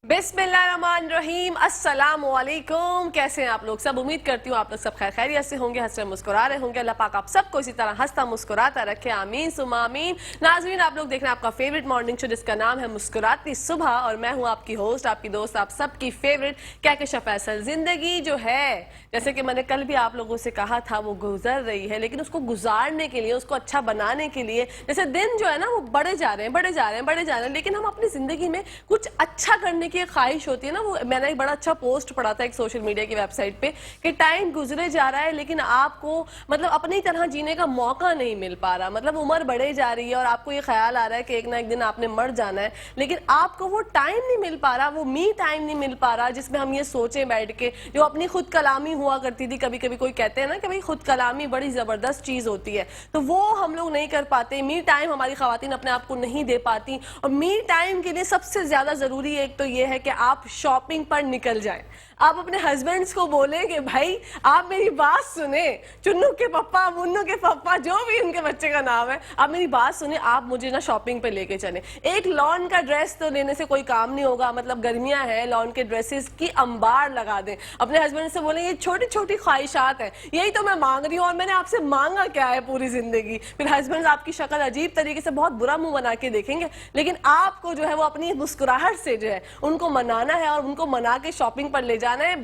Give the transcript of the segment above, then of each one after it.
बिस्मिल्लाहिर्रहमानिर्रहीम, अस्सलामु अलैकुम। कैसे हैं आप लोग सब? उम्मीद करती हूँ आप लोग सब खैर खैरियत से होंगे, हंस रहे मुस्कुरा रहे होंगे। अल्लाह पाक आप सबको इसी तरह हंसता मुस्कुराता रखे, आमीन सुम्मा आमीन। नाज़रीन, आप लोग देख रहे हैं आपका फेवरेट मॉर्निंग शो जिसका नाम है मुस्कुराती सुबह, और मैं हूँ आपकी होस्ट, आपकी दोस्त, आप सबकी फेवरेट कहकशा फैसल। जिंदगी जो है, जैसे कि मैंने कल भी आप लोगों से कहा था, वो गुजर रही है, लेकिन उसको गुजारने के लिए, उसको अच्छा बनाने के लिए, जैसे दिन जो है ना वो बढ़े जा रहे हैं, बढ़े जा रहे हैं, बढ़े जा रहे हैं, लेकिन हम अपनी जिंदगी में कुछ अच्छा करने की एक ख्वाहिश होती है ना। वो मैंने एक बड़ा अच्छा पोस्ट पढ़ा था एक सोशल मीडिया की वेबसाइट पे कि टाइम गुजरे जा रहा है लेकिन आपको मतलब अपनी तरह जीने का मौका नहीं मिल पा रहा। मतलब उम्र बढ़े जा रही है और आपको ये ख्याल आ रहा है कि एक ना एक दिन आपने मर जाना है, लेकिन आपको वो टाइम नहीं मिल पा रहा, वो मी टाइम नहीं मिल पा रहा जिसमें हम ये सोचें बैठ के, जो अपनी खुद कलामी हुआ करती थी। कभी कभी कोई कहते हैं ना कि भाई खुद कलामी बड़ी जबरदस्त चीज होती है, तो वो हम लोग नहीं कर पाते। मी टाइम हमारी खवातीन अपने आप को नहीं दे पाती, और मी टाइम के लिए सबसे ज्यादा जरूरी एक तो ये है कि आप शॉपिंग पर निकल जाएं। आप अपने हस्बैंड्स को बोलें कि भाई आप मेरी बात सुने, चुन्नू के पप्पा, मुन्नू के पप्पा, जो भी उनके बच्चे का नाम है, आप मेरी बात सुने, आप मुझे ना शॉपिंग पे लेके चले। एक लॉन का ड्रेस तो लेने से कोई काम नहीं होगा, मतलब गर्मियां हैं, लॉन के ड्रेसेस की अंबार लगा दें। अपने हस्बैंड से बोलें ये छोटी छोटी ख्वाहिशात हैं, यही तो मैं मांग रही हूँ, और मैंने आपसे मांगा क्या है पूरी जिंदगी। फिर हस्बैंड आपकी शक्ल अजीब तरीके से बहुत बुरा मुंह बना के देखेंगे, लेकिन आपको जो है वो अपनी मुस्कुराहट से जो है उनको मनाना है, और उनको मना के शॉपिंग पर ले जाना है।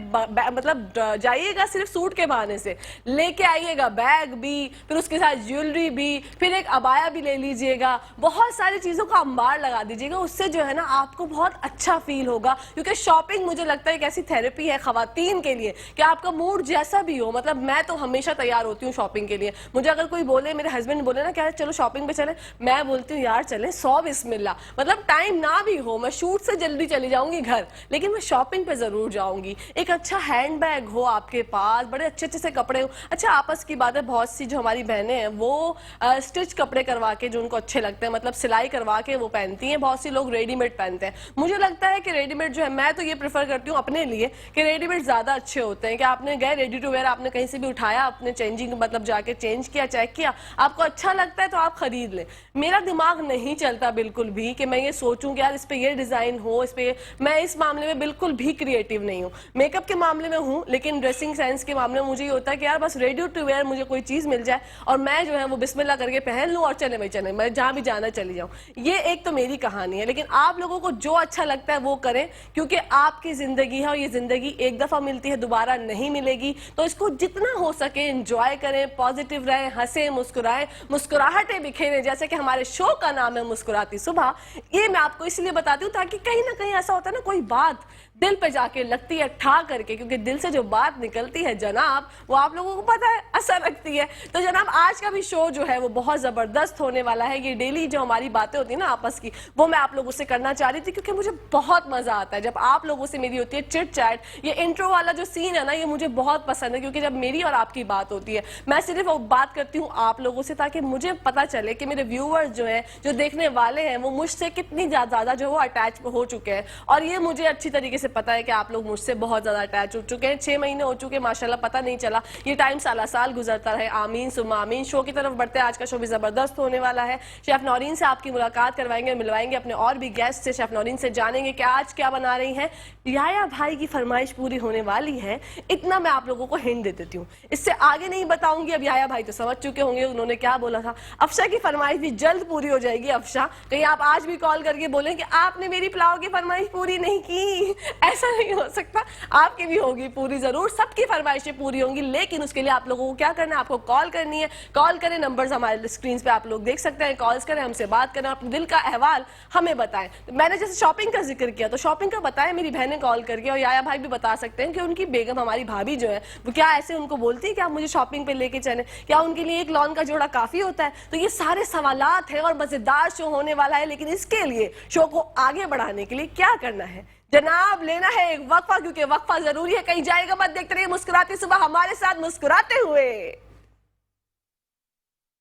मतलब जाइएगा सिर्फ सूट के बहाने से, लेके आइएगा बैग भी, फिर उसके साथ ज्वेलरी भी, फिर एक अबाया भी ले लीजिएगा, बहुत सारी चीजों का अंबार लगा दीजिएगा। उससे जो है ना आपको बहुत अच्छा फील होगा, क्योंकि शॉपिंग मुझे लगता है एक ऐसी थेरेपी है खवातीन के लिए कि आपका मूड जैसा भी हो, मतलब मैं तो हमेशा तैयार होती हूँ शॉपिंग के लिए। मुझे अगर कोई बोले, मेरे हस्बैंड बोले ना क्या चलो शॉपिंग पे चले, मैं बोलती हूँ यार चले, 100 बिस्मिल्लाह। मतलब टाइम ना भी हो, मैं शूट से जल्दी चली जाऊंगी घर, लेकिन मैं शॉपिंग पे जरूर जाऊंगी। एक अच्छा हैंड बैग हो आपके पास, बड़े अच्छे अच्छे से कपड़े हो। अच्छा, आपस की बात है, बहुत सी जो हमारी बहनें हैं वो स्टिच कपड़े करवा के जो उनको अच्छे लगते हैं, मतलब सिलाई करवा के वो पहनती हैं। बहुत सी लोग रेडीमेड पहनते हैं। मुझे लगता है कि रेडीमेड जो है, मैं तो ये प्रेफर करती हूँ अपने लिए कि रेडीमेड ज्यादा अच्छे होते हैं। कि आपने गए रेडी टू वेयर, आपने कहीं से भी उठाया, आपने चेंजिंग मतलब जाके चेंज किया, चेक किया, आपको अच्छा लगता है तो आप खरीद लें। मेरा दिमाग नहीं चलता बिल्कुल भी कि मैं ये सोचूं कि यार इस पे ये डिजाइन हो, इस पे, मैं इस मामले में बिल्कुल भी क्रिएटिव नहीं हूँ। मेकअप के मामले में हूँ, लेकिन ड्रेसिंग सेंस के मामले में मुझे ये होता है कि यार बस रेडी टू वेयर मुझे कोई चीज मिल जाए और मैं जो है वो बिस्मिल्लाह करके पहन लूं और चले भाई चले, मैं जहां भी जाना चली जाऊं। ये एक तो मेरी कहानी है, लेकिन आप लोगों को जो अच्छा लगता है वो करें, क्योंकि आपकी जिंदगी है और ये जिंदगी एक दफा मिलती है, दोबारा नहीं मिलेगी। तो इसको जितना हो सके एंजॉय करें, पॉजिटिव रहें, हंसें, मुस्कुराएं, मुस्कुराहटें बिखेरें, जैसे कि हमारे शो का नाम है मुस्कुराती सुबह। ये मैं आपको इसलिए बताती हूँ ताकि कहीं ना कहीं ऐसा होता है ना, कोई बात दिल पे जाके लगती है ठा करके, क्योंकि दिल से जो बात निकलती है जनाब, वो आप लोगों को पता है असर रखती है। तो जनाब आज का भी शो जो है वो बहुत जबरदस्त होने वाला है। ये डेली जो हमारी बातें होती है ना आपस की, वो मैं आप लोगों से करना चाह रही थी, क्योंकि मुझे बहुत मजा आता है जब आप लोगों से मेरी होती है चिट चैट। ये इंट्रो वाला जो सीन है ना, ये मुझे बहुत पसंद है, क्योंकि जब मेरी और आपकी बात होती है, मैं सिर्फ बात करती हूँ आप लोगों से, ताकि मुझे पता चले कि मेरे व्यूअर्स जो है, जो देखने वाले हैं, वो मुझसे कितनी ज्यादा जो वो अटैच हो चुके हैं। और ये मुझे अच्छी तरीके से पता है कि आप लोग मुझसे बहुत ज्यादा अटैच हो चुके हैं। 6 महीने हो चुके हैं माशाल्लाह, पता नहीं चला। ये टाइम साला साल गुजरता रहे, आमीन सुम्मा आमीन। शो की तरफ बढ़ते हैं, आज का शो भी जबरदस्त होने वाला है। शेफ नौरीन से आपकी मुलाकात करवाएंगे, मिलवाएंगे अपने और भी गेस्ट से। शेफ नौरीन से जानेंगे कि आज क्या बना रही हैं। याया भाई की फरमाइश पूरी होने वाली है, इतना मैं आप लोगों को हिंट दे देती हूँ, इससे आगे नहीं बताऊंगी। अब याया भाई तो समझ चुके होंगे उन्होंने क्या बोला था। अफशा की फरमाइश भी जल्द पूरी हो जाएगी। अफशा, कहीं आप आज भी कॉल करके बोलें कि आपने मेरी पुलाव की फरमाइश पूरी नहीं की, ऐसा नहीं हो सकता, आपकी भी होगी पूरी जरूर, सबकी फरमाइशें पूरी होंगी। लेकिन उसके लिए आप लोगों को क्या करना है, आपको कॉल करनी है। कॉल करें, नंबर्स हमारे स्क्रीन पे आप लोग देख सकते हैं, कॉल्स करें, हमसे बात करें, अपने दिल का अहवाल हमें बताएं। तो मैंने जैसे शॉपिंग का जिक्र किया, तो शॉपिंग का बताएं मेरी बहनें कॉल करके, और याया भाई भी बता सकते हैं कि उनकी बेगम, हमारी भाभी जो है, वो क्या ऐसे उनको बोलती है कि आप मुझे शॉपिंग पे लेके चले, क्या उनके लिए एक लॉन का जोड़ा काफी होता है। तो ये सारे सवालात हैं और मजेदार शो होने वाला है। लेकिन इसके लिए, शो को आगे बढ़ाने के लिए क्या करना है जनाब, लेना है एक वक्फा, क्योंकि वक्फा जरूरी है। कहीं जाएगा मत, देखते रहिए मुस्कुराती सुबह हमारे साथ, मुस्कुराते हुए।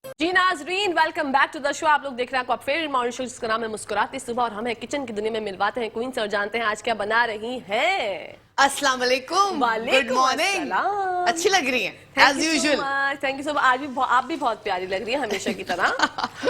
जी Nazreen, welcome back to the show. आप लोग देख रहे हैं आपका फेवरेट मॉर्निंग शो जिसका नाम है मुस्कुराते सुबह, और हमें किचन की दुनिया में मिलवाते हैं क्वींस और जानते हैं आज क्या बना रही हैं। अस्सलाम वालेकुम, गुड मॉर्निंग। अच्छी लग रही है as usual. Thank you so much. आज भी आप भी बहुत प्यारी लग रही है हमेशा की तरह।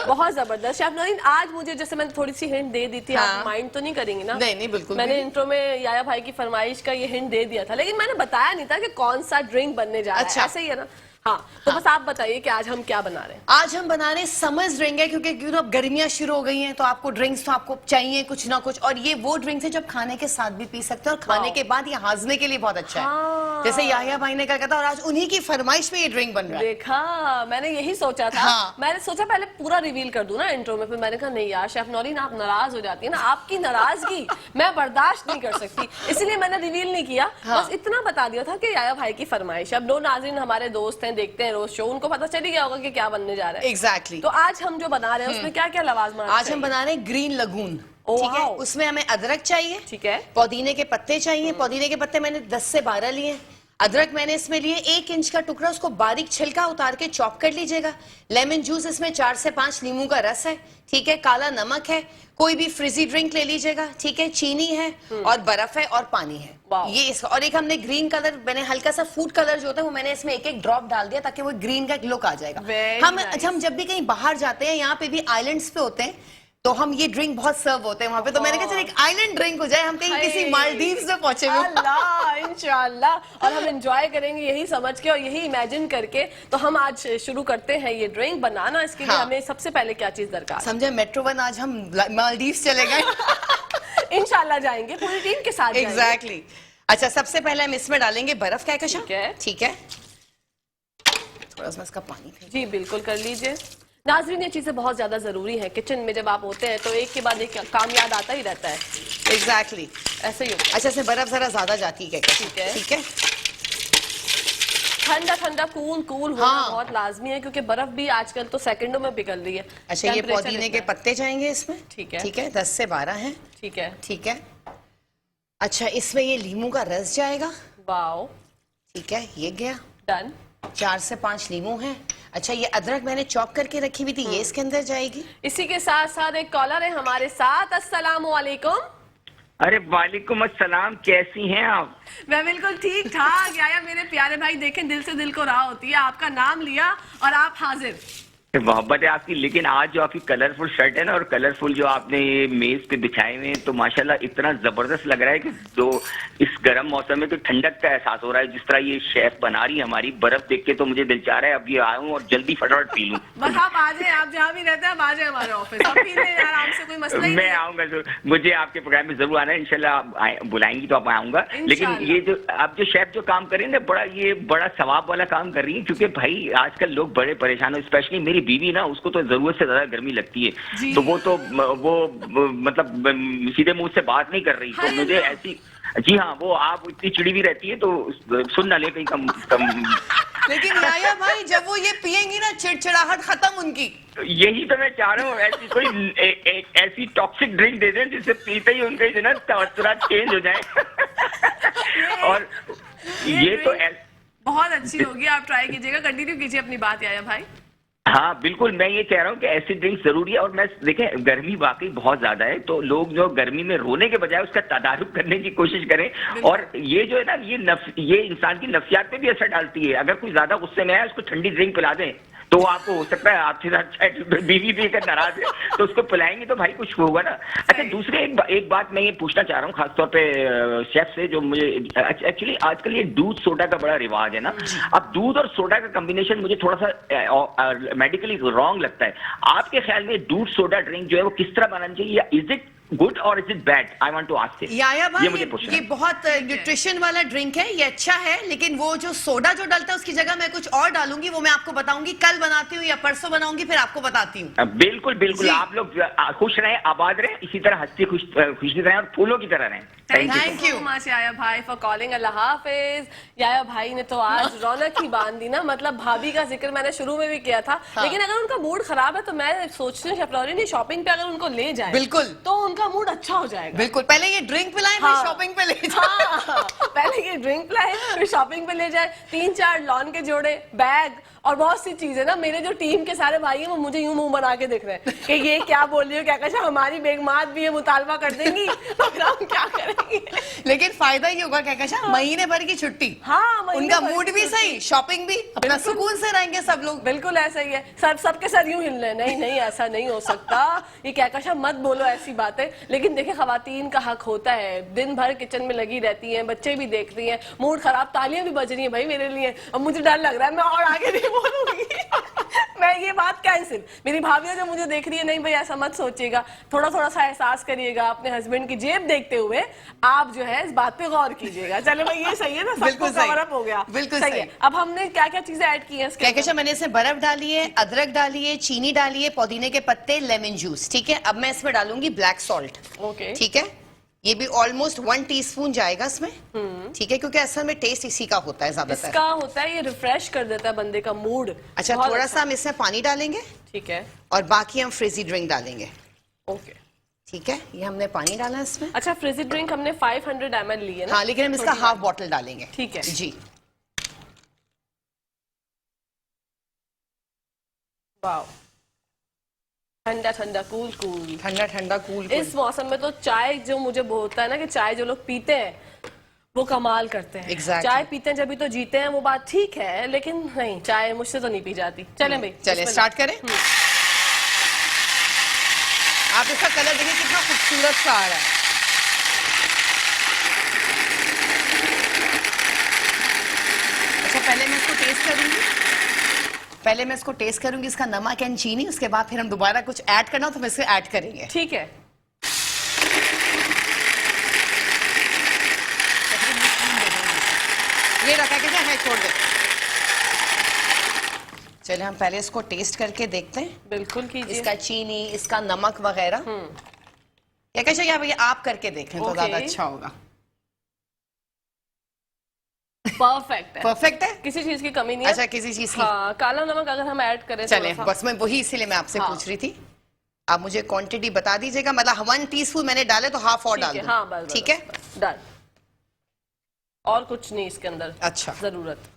बहुत जबरदस्त शेफ नौरीन। आज मुझे जैसे मैंने थोड़ी सी हिंट दे दी थी, आप माइंड तो नहीं करेंगी ना? नहीं नहीं, बिल्कुल। मैंने इंट्रो में याया भाई की फरमाइश का ये हिंट दे दिया था, लेकिन मैंने बताया नहीं था कि कौन सा ड्रिंक बनने जा रहा है। ऐसे ही है ना? हाँ, तो बस आप बताइए कि आज हम क्या बना रहे हैं। आज हम बना रहे हैं समर्स ड्रिंक है, क्योंकि अब गर्मियां शुरू हो गई हैं, तो आपको ड्रिंक्स तो आपको चाहिए कुछ ना कुछ। और ये वो ड्रिंक्स है जो आप खाने के साथ भी पी सकते हैं, और खाने के बाद ये हाजमे के लिए बहुत अच्छा है। जैसे याहिया भाई ने कहा था, और आज उन्हीं की फरमाइश में ये ड्रिंक बन रहा है। देखा, मैंने यही सोचा था। मैंने सोचा पहले पूरा रिवील कर दूं ना इंट्रो में, फिर मैंने कहा नहीं यार शेफ नौरीन आप नाराज हो जाती है ना, आपकी नाराजगी मैं बर्दाश्त नहीं कर सकती, इसलिए मैंने रिवील नहीं किया। बस इतना बता दिया था कि याया भाई की फरमाइश। अब लोग नाज़रीन हमारे दोस्त हैं, देखते हैं रोज शो, उनको पता चल ही गया होगा कि क्या बनने जा रहा है। एग्जैक्टली। तो आज हम जो बना रहे हैं उसमें क्या क्या लवाजमात? आज हम बना रहे हैं ग्रीन लगून। ठीक है, उसमें हमें अदरक चाहिए, ठीक है, पुदीने के पत्ते चाहिए। पुदीने के पत्ते मैंने 10 से 12 लिए। अदरक मैंने इसमें लिए 1 इंच का टुकड़ा, उसको बारीक छिलका उतार के चॉप कर लीजिएगा। लेमन जूस इसमें 4 से 5 नींबू का रस है। ठीक है, काला नमक है, कोई भी फ्रिजी ड्रिंक ले लीजिएगा। ठीक है, चीनी है और बर्फ है और पानी है। ये इसका, और एक हमने ग्रीन कलर, मैंने हल्का सा फूड कलर जो होता है वो मैंने इसमें एक ड्रॉप डाल दिया, ताकि वो ग्रीन का एक लुक आ जाएगा। हम जब भी कहीं बाहर जाते हैं, यहाँ पे भी आइलैंड्स पे होते हैं, तो हम ये ड्रिंक बहुत सर्व होते हैं वहां पे। तो मैंने कहा चल एक आइलैंड ड्रिंक हो जाए, हम कहीं किसी मालदीव्स में पहुंचे हुए। अल्लाह, इंशाल्लाह, और हम एंजॉय करेंगे यही समझ के और यही इमेजिन करके। तो हम आज शुरू करते हैं ये ड्रिंक बनाना। इसके लिए हमें सबसे पहले क्या चीज दरकार? समझे, मेट्रो वन आज हम मालदीव्स चले गए। इंशाल्लाह जाएंगे पूरी टीम के साथ। एग्जैक्टली। अच्छा, सबसे पहले हम इसमें डालेंगे बर्फ का कशा। ठीक है, थोड़ा सा इसका पानी। जी बिल्कुल, कर लीजिए। नाज़रीन, ये चीजें बहुत ज्यादा जरूरी है। किचन में जब आप होते हैं तो एक के बाद एक काम याद आता ही रहता है। एग्जैक्टली, ऐसे ही होता है। अच्छा, इसमें बर्फ जरा ज्यादा जाती है। ठीक है, ठीक है। ठंडा ठंडा कूल होना बहुत लाजमी है, क्योंकि बर्फ भी आजकल तो सेकंडों में पिघल रही है। अच्छा, ये पुदीने के पत्ते जाएंगे इसमें। ठीक है, ठीक है, 10 से 12 हैं। ठीक है, ठीक है। अच्छा, इसमें ये नींबू का रस जाएगा। वाओ, ठीक है, ये गया। डन। 4 से 5 नींबू हैं। अच्छा, ये अदरक मैंने चॉप करके रखी हुई थी, ये इसके अंदर जाएगी। इसी के साथ साथ एक कॉलर है हमारे साथ। अस्सलाम वालेकुम। अरे वालेकुम अस्सलाम, कैसी हैं आप? मैं बिल्कुल ठीक ठाक। याया मेरे प्यारे भाई, देखें दिल से दिल को राह होती है। आपका नाम लिया और आप हाजिर। मोहब्बत है आपकी। लेकिन आज जो आपकी कलरफुल शर्ट है ना, और कलरफुल जो आपने ये मेज पे बिछाए हुए हैं, तो माशाल्लाह इतना जबरदस्त लग रहा है कि जो इस गर्म मौसम में तो ठंडक का एहसास हो रहा है। जिस तरह ये शेफ बना रही है हमारी, बर्फ देख के तो मुझे दिल चाह रहा है अब ये आऊं और जल्दी फटाफट पी लूं। बस आप आ जाए, आप जहाँ भी रहते हैं आप आ जाए हमारे ऑफिस, आप पी लें आराम से, कोई मसला ही नहीं। मैं आऊंगा जरूर, मुझे आपके प्रोग्राम में जरूर आना है। इंशाल्लाह आप बुलाएंगी तो आप आऊंगा। लेकिन ये जो आप जो शेफ जो काम कर रही है ना, ये बड़ा सवाब वाला काम कर रही है, क्योंकि भाई आजकल लोग बड़े परेशान हो। स्पेशली मेरी बीवी ना, उसको तो जरूरत से ज्यादा गर्मी लगती है, तो वो मतलब सीधे मुंह से बात नहीं कर रही। तो मुझे ऐसी, जी हाँ, वो आप इतनी चिड़ी भी रहती है तो सुन ना ले कहीं कम। लेकिन याया भाई, जब वो ये पिएंगी ना, चिड़चिड़ाहट खत्म उनकी। तो यही तो मैं चाह रहा हूँ, ऐसी कोई ऐसी टॉक्सिक ड्रिंक दे दें जिससे पीते ही उनका जो ना तवज्जुरात चेंज हो जाए। और ये तो बहुत अच्छी होगी, आप ट्राई कीजिएगा। कंटिन्यू कीजिए अपनी बात याया भाई। हाँ बिल्कुल, मैं ये कह रहा हूँ कि ऐसी ड्रिंक जरूरी है। और मैं देखें, गर्मी वाकई बहुत ज्यादा है, तो लोग जो गर्मी में रोने के बजाय उसका तदारुक करने की कोशिश करें। और ये जो है ना, ये इंसान की नफ्सियात पे भी असर डालती है। अगर कोई ज्यादा गुस्से में है, उसको ठंडी ड्रिंक पिला दें, तो आपको हो सकता है आपसे अच्छा बीवी भी अगर नाराज है तो उसको पिलाएंगे तो भाई कुछ होगा ना। अच्छा, दूसरे एक बात मैं ये पूछना चाह रहा हूँ खासतौर पे शेफ से, जो मुझे एक्चुअली आजकल ये दूध सोडा का बड़ा रिवाज है ना। अब दूध और सोडा का कॉम्बिनेशन मुझे थोड़ा सा मेडिकली रॉन्ग लगता है। आपके ख्याल में दूध सोडा ड्रिंक जो है वो किस तरह बनानी चाहिए, या इज इट गुड और is it bad? I want to ask you. याया भाई, ये बहुत न्यूट्रिशन वाला ड्रिंक है, ये अच्छा है, लेकिन वो जो सोडा जो डालता है उसकी जगह मैं कुछ और डालूंगी, वो मैं आपको बताऊंगी। कल बनाती हूँ या परसों बनाऊंगी, फिर आपको बताती हूँ। बिल्कुल बिल्कुल, आप लोग खुश रहें, आबाद रहें, इसी तरह हंसती खुशी रहें और फूलों की तरह रहें। थैंक यू मच याया भाई फॉर कॉलिंग। अल्लाह हाफिज। याया भाई ने तो आज रौनक ही बांध दी ना। मतलब भाभी का जिक्र मैंने शुरू में भी किया था, लेकिन अगर उनका मूड खराब है तो मैं सोचती हूँ शेफ नौरीन शॉपिंग पे अगर उनको ले जाए, बिल्कुल, तो उनका मूड अच्छा हो जाएगा। बिल्कुल, पहले ये ड्रिंक पिलाएं, फिर शॉपिंग पे ले जाए। पहले ये ड्रिंक पिलाएं, फिर शॉपिंग पे ले जाए। 3-4 लॉन के जोड़े, बैग और बहुत सी चीजें ना, मेरे जो टीम के सारे भाई हैं वो मुझे यूं मुंह बना के देख रहे हैं कि ये क्या बोल रही हो, क्या कहशा हमारी बेगमात भी ये मुतालबा कर देंगी तो फिर हम क्या करेंगे। लेकिन फायदा ये होगा कहकशा, महीने भर की छुट्टी, हाँ, महीने उनका भर मूड की भी छुट्टी। सही, शॉपिंग भी, अपना सुकून से रहेंगे सब लोग। बिल्कुल ऐसा ही है, सबके सर यूं हिल रहे, नहीं नहीं ऐसा नहीं हो सकता, ये कहकशा मत बोलो ऐसी बातें। लेकिन देखिए खवातीन का हक होता है, दिन भर किचन में लगी रहती हैं, बच्चे भी देख रही हैं, मूड खराब, तालियां भी बज रही हैं भाई मेरे लिए। अब मुझे डर लग रहा है मैं और आगे नहीं बोलूंगी मैं ये बात कैंसिल। मेरी भाभियां जो मुझे देख रही है, नहीं भाई ऐसा मत सोचिएगा, थोड़ा थोड़ा सा एहसास करिएगा, अपने हस्बैंड की जेब देखते हुए आप जो है इस बात पे गौर कीजिएगा। चलो भाई ये सही है ना, सबको कवर अप हो गया, बिल्कुल सही सही है। अब हमने क्या क्या चीजें ऐड की हैं इसके अंदर? कहकशा मैंने इसमें बर्फ डाली है, अदरक डाली है, चीनी डाली है, पुदीने के पत्ते, लेमन जूस, ठीक है। अब मैं इसमें डालूंगी ब्लैक सॉल्ट, ओके, ठीक है। ये भी ऑलमोस्ट 1 टीस्पून जाएगा इसमें, ठीक है, क्योंकि असल में टेस्ट इसी का होता है ज्यादातर। इसका होता है ये रिफ्रेश कर देता है बंदे का मूड। अच्छा, बहुत थोड़ा सा हम इसमें पानी डालेंगे, ठीक है, और बाकी हम फ्रिजी ड्रिंक डालेंगे, ओके, ठीक है। ये हमने पानी डाला है इसमें। अच्छा फ्रिजी ड्रिंक हमने 500 ml ली है ना? हाँ, लेकिन हम इसका हाफ बॉटल डालेंगे, ठीक है जी। वाओ, ठंडा ठंडा कूल कूल, ठंडा ठंडा कूल कूल। इस मौसम में तो चाय जो मुझे होता है ना कि चाय जो लोग पीते हैं वो कमाल करते हैं। Exactly. चाय पीते हैं जब भी तो जीते हैं, वो बात ठीक है, लेकिन नहीं, चाय मुझसे तो नहीं पी जाती। चलें भाई, चलिए स्टार्ट करें। आप इसका कलर देखिए कितना खूबसूरत सा आ रहा है। अच्छा, पहले मैं इसको टेस्ट करूंगी, इसका नमक एंड चीनी, उसके बाद फिर हम दोबारा कुछ ऐड करना हो तो हम इसको ऐड करेंगे। ठीक है, ये रखा कैसे है, छोड़ दे। चलिए हम पहले इसको टेस्ट करके देखते हैं, बिल्कुल कीजिए। इसका चीनी, इसका नमक वगैरह। या कैसे, या भैया आप करके देखें तो Okay. ज्यादा अच्छा होगा। परफेक्ट है, परफेक्ट है, किसी चीज की कमी नहीं है। अच्छा किसी चीज की। हाँ, काला नमक अगर हम ऐड करें चले, थोड़ा सा। बस मैं वही इसीलिए मैं आपसे हाँ। पूछ रही थी। आप मुझे क्वांटिटी बता दीजिएगा, मतलब 1 टीस्पून मैंने डाले तो हाफ और डाल ठीक है, दूं। हाँ बस ठीक है, डन। और कुछ नहीं इसके अंदर अच्छा। जरूरत।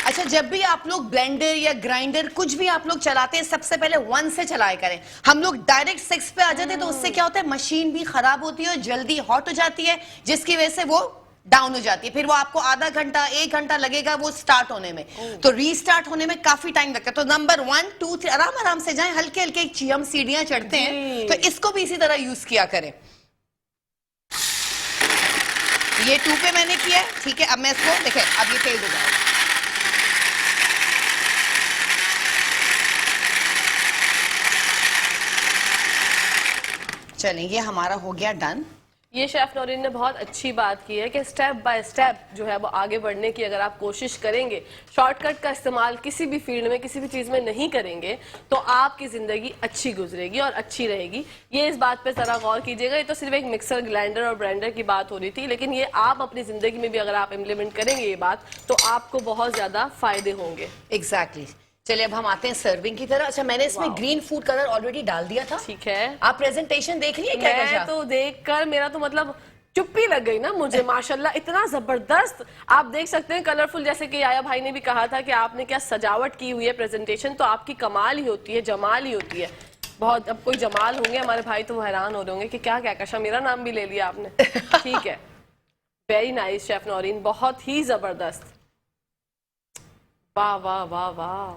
अच्छा, जब भी आप लोग ब्लेंडर या ग्राइंडर कुछ भी आप लोग चलाते हैं, सबसे पहले 1 से चलाया करें। हम लोग डायरेक्ट 6 पे आ जाते हैं तो उससे क्या होता है, मशीन भी खराब होती है और जल्दी हॉट हो जाती है, जिसकी वजह से वो डाउन हो जाती है। फिर वो आपको आधा घंटा 1 घंटा लगेगा वो स्टार्ट होने में, तो रीस्टार्ट होने में काफी टाइम लगता है। तो नंबर 1 2 3 आराम आराम से जाएं, हल्के हल्के हम सीढ़ियां चढ़ते हैं, तो इसको भी इसी तरह यूज किया करें। ये 2 पे मैंने किया है, ठीक है। अब मैं इसको देखें, अब ये तेज हो जाएगा। चलिए, ये हमारा हो गया डन। ये शेफ नौरीन ने बहुत अच्छी बात की है कि स्टेप बाय स्टेप जो है वो आगे बढ़ने की अगर आप कोशिश करेंगे, शॉर्टकट का इस्तेमाल किसी भी फील्ड में, किसी भी चीज में नहीं करेंगे, तो आपकी जिंदगी अच्छी गुजरेगी और अच्छी रहेगी। ये इस बात पे जरा गौर कीजिएगा। ये तो सिर्फ एक मिक्सर, ग्राइंडर और ब्लेंडर की बात हो रही थी, लेकिन ये आप अपनी जिंदगी में भी अगर आप इम्प्लीमेंट करेंगे ये बात, तो आपको बहुत ज्यादा फायदे होंगे। एग्जैक्टली। चलिए, अब हम आते हैं सर्विंग की तरह। अच्छा, मैंने इसमें ग्रीन फूड कलर ऑलरेडी डाल दिया था। ठीक है, आप प्रेजेंटेशन देख रही है क्या? मैं तो देखकर मेरा तो मतलब चुप्पी लग गई ना मुझे। माशाल्लाह इतना जबरदस्त आप देख सकते हैं, कलरफुल। जैसे कि आया भाई ने भी कहा था कि आपने क्या सजावट की हुई है प्रेजेंटेशन, तो आपकी कमाल ही होती है, जमाल ही होती है बहुत। अब कोई जमाल होंगे हमारे भाई तो वो हैरान हो रहे होंगे कि क्या कहकशा मेरा नाम भी ले लिया आपने। ठीक है, वेरी नाइस शेफ नौरीन, बहुत ही जबरदस्त। वाह वाह वाह वाह,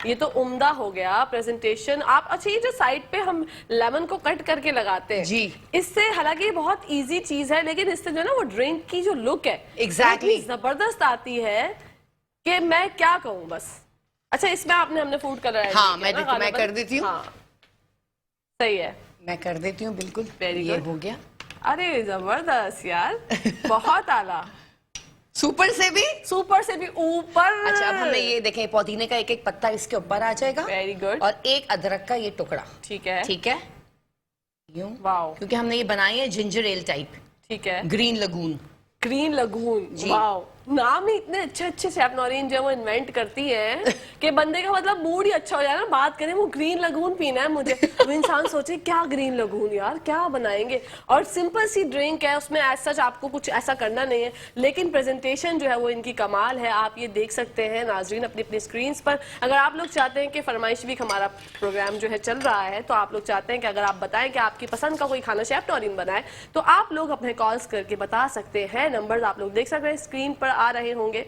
ये तो उम्दा हो गया प्रेजेंटेशन। आप अच्छा, ये जो साइड पे हम लेमन को कट करके लगाते हैं जी, इससे, हालांकि ये बहुत इजी चीज है, लेकिन इससे जो है ना वो ड्रिंक की जो लुक है Exactly. इतनी जबरदस्त आती है कि मैं क्या कहूँ बस। अच्छा, इसमें हमने फूड कलर ऐड हाँ, किया ना, मैं कर देती हूँ। हाँ, सही है, मैं कर देती हूँ, बिल्कुल। Very ये good. हो गया। अरे जबरदस्त यार, बहुत आला। सुपर से भी सुपर से भी ऊपर। अच्छा, अब हमने ये देखें, पुदीने का एक एक पत्ता इसके ऊपर आ जाएगा। Very good. और एक अदरक का ये टुकड़ा। ठीक है, ठीक है, यूं, वाओ, क्योंकि हमने ये बनाई है जिंजर एल टाइप, ठीक है, ग्रीन लगून। ग्रीन लगून, जी। वाओ। नाम ही इतने अच्छे अच्छे शेफ नौरीन जो है वो इन्वेंट करती है कि बंदे का मतलब मूड ही अच्छा हो जाए ना। बात करें वो ग्रीन लगून पीना है मुझे, तो इंसान सोचे क्या ग्रीन लगून यार क्या बनाएंगे। और सिंपल सी ड्रिंक है, उसमें एज सच आपको कुछ ऐसा करना नहीं है, लेकिन प्रेजेंटेशन जो है वो इनकी कमाल है। आप ये देख सकते हैं नाजरीन अपनी अपनी स्क्रीन पर। अगर आप लोग चाहते हैं कि फरमाइश वीक हमारा प्रोग्राम जो है चल रहा है, तो आप लोग चाहते हैं कि अगर आप बताएं कि आपकी पसंद का कोई खाना शेफ नौरीन बनाए, तो आप लोग अपने कॉल्स करके बता सकते हैं। नंबर आप लोग देख सकते हैं स्क्रीन पर आ रहे होंगे।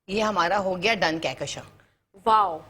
ये हमारा हो गया done Kahkasha. Wow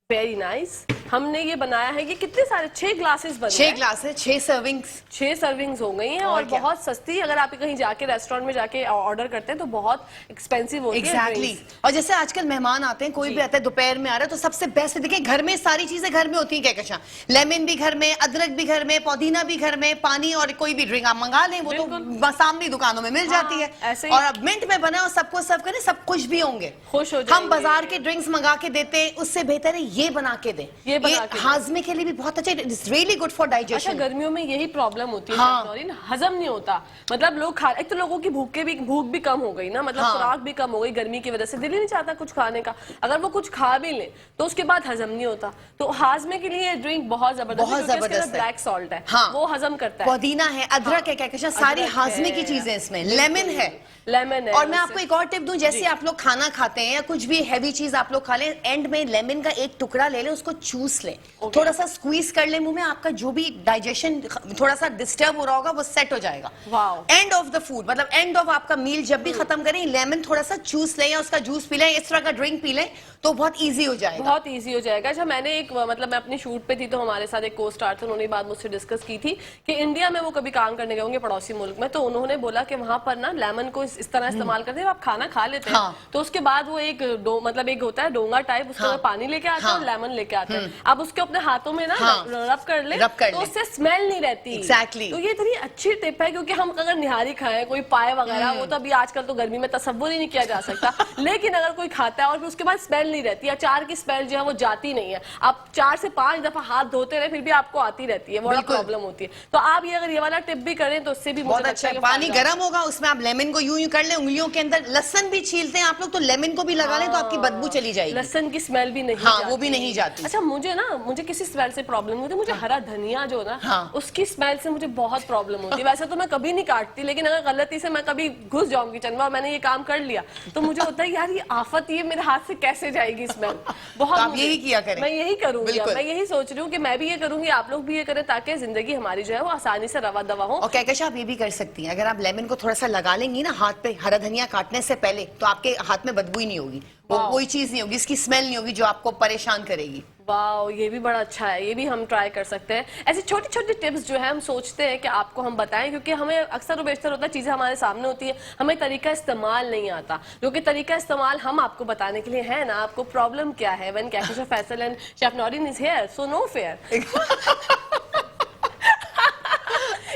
very nice. हमने ये बनाया है, ये कितने सारे 6 ग्लासेस बने 6 ग्लासेस 6 सर्विंग्स 6 सर्विंग्स हो गई हैं और क्या? बहुत सस्ती। अगर आप कहीं जाके रेस्टोरेंट में जाके ऑर्डर करते हैं तो बहुत एक्सपेंसिव होती है एग्जैक्टली। और जैसे आजकल मेहमान आते हैं, कोई भी आता है दोपहर में आ रहा है, तो सबसे बेस्ट देखिए घर में सारी चीजें घर में होती है कहकशा। लेमन भी घर में, अदरक भी घर में, पुदीना भी घर में, पानी और कोई भी ड्रिंक आप मंगा लें वो तो सामने दुकानों में मिल जाती है। ऐसे ही। और अब मिनट में बना और सबको सर्व करें, सब खुश भी होंगे, खुश हो हम जाएंगे। बाजार के ड्रिंक्स मंगा के देते, उससे बेहतर है ये बना के दें। ये बना के दें। हाजमे के लिए भी बहुत अच्छा, इट्स रियली गुड फॉर अच्छा डाइजेशन। गर्मियों में यही प्रॉब्लम होती है हाँ। नौरीन, हजम नहीं होता। मतलब लोग खा, एक तो लोगों की भूख भी कम हो गई ना, मतलब हाँ। खुराक भी कम हो गई गर्मी की वजह से, दिल ही नहीं चाहता कुछ खाने का। अगर वो कुछ खा भी ले तो उसके बाद हजम नहीं होता। तो हाजमे के लिए ड्रिंक बहुत जबरदस्त है। ब्लैक सॉल्ट है, हाँ। वो हजम करता है। पुदीना है, अदरक है कहकशा, सारी अदरक हाजमे की है। चीजें इसमें, लेमन है। लेमन है। और मैं आपको एक और टिप दूं, जैसे आप लोग खाना खाते हैं या कुछ भी हैवी चीज आप लोग खा लें, एंड में लेमन का एक टुकड़ा ले लें, उसको चूस लें, थोड़ा सा स्क्वीज कर लें मुंह में, आपका जो भी डाइजेशन थोड़ा सा डिस्टर्ब हो रहा होगा वो सेट हो जाएगा। Wow. End of the food, मतलब एंड ऑफ आपका मील जब भी खत्म करें, लेमन थोड़ा सा चूस लें या उसका जूस पी लें, इस तरह का ड्रिंक पी लें तो बहुत ईजी हो जाएगा। बहुत ईजी हो जाएगा। अच्छा मैंने एक मतलब मैं अपनी शूट पे थी तो हमारे साथ एक को स्टार थे, उन्होंने बात मुझसे डिस्कस की थी कि इंडिया में वो कभी काम करने गए होंगे पड़ोसी मुल्क में, तो उन्होंने बोला कि वहां पर ना लेमन को इस तरह इस्तेमाल करते हैं, आप खाना खा लेते हैं हाँ। तो उसके बाद वो एक मतलब एक होता है डोंगा टाइप, उसके अंदर पानी लेके आते हैं और लेमन लेके आते हैं। आप उसके अपने हाथों में ना रब कर ले तो उससे स्मेल नहीं रहती। एग्जैक्टली। तो ये इतनी अच्छी टिप है, क्योंकि हम अगर निहारी खाएं कोई पाए वगैरह, वो तो अभी आजकल तो गर्मी में तसव्वुर ही नहीं किया जा सकता, लेकिन अगर कोई खाता है और फिर उसके बाद स्मेल नहीं रहती, अचार की स्मेल जो है वो जाती नहीं है, आप 4 से 5 दफा हाथ धोते रहे फिर भी आपको आती रहती है, बड़ा प्रॉब्लम होती है। तो आप ये अगर ये वाला टिप भी करें तो उससे भी बहुत अच्छा है। पानी गर्म होगा, उसमें आप लेमन को यूं कर लें उंगलियों के अंदर, लहसन भी छीलते हैं आप लोग तो लेमन को भी लगा लें तो आपकी बदबू चली जाएगी, लहसन की स्मेल भी नहीं हाँ वो भी नहीं जाती। अच्छा मुझे किसी स्मेल से प्रॉब्लम होती है, मुझे हरा धनिया जो ना हाँ। उसकी स्मेल से मुझे बहुत प्रॉब्लम होती है। वैसे तो मैं कभी नहीं काटती, लेकिन अगर गलती से मैं कभी घुस जाऊंगी किचन में और मैंने ये काम कर लिया तो मुझे होता है यार ये आफत ये मेरे हाथ से कैसे जाएगी स्मेल। बहुत आप यही किया करें। मैं यही करूंगी, मैं यही सोच रही हूँ कि मैं भी ये करूंगी, आप लोग भी ये करें, ताकि जिंदगी हमारी जो है वो आसानी से रवा दवा हो। और कहकशा आप ये भी कर सकती हैं, अगर आप लेमन को थोड़ा सा लगा लेंगी ना हाथ पे हरा धनिया काटने से पहले, तो आपके हाथ में बदबू ही नहीं होगी, वो कोई चीज नहीं होगी, इसकी स्मेल नहीं होगी जो आपको परेशान करेगी। वाओ ये भी बड़ा अच्छा है, ये भी हम ट्राई कर सकते हैं। ऐसी छोटी छोटी टिप्स जो है हम सोचते हैं कि आपको हम बताएं, क्योंकि हमें अक्सर बेशतर होता है चीजें हमारे सामने होती है, हमें तरीका इस्तेमाल नहीं आता, जो कि तरीका इस्तेमाल हम आपको बताने के लिए है ना। आपको प्रॉब्लम क्या है, when Kahkasha Faisal and chef Naureen is here so no fair.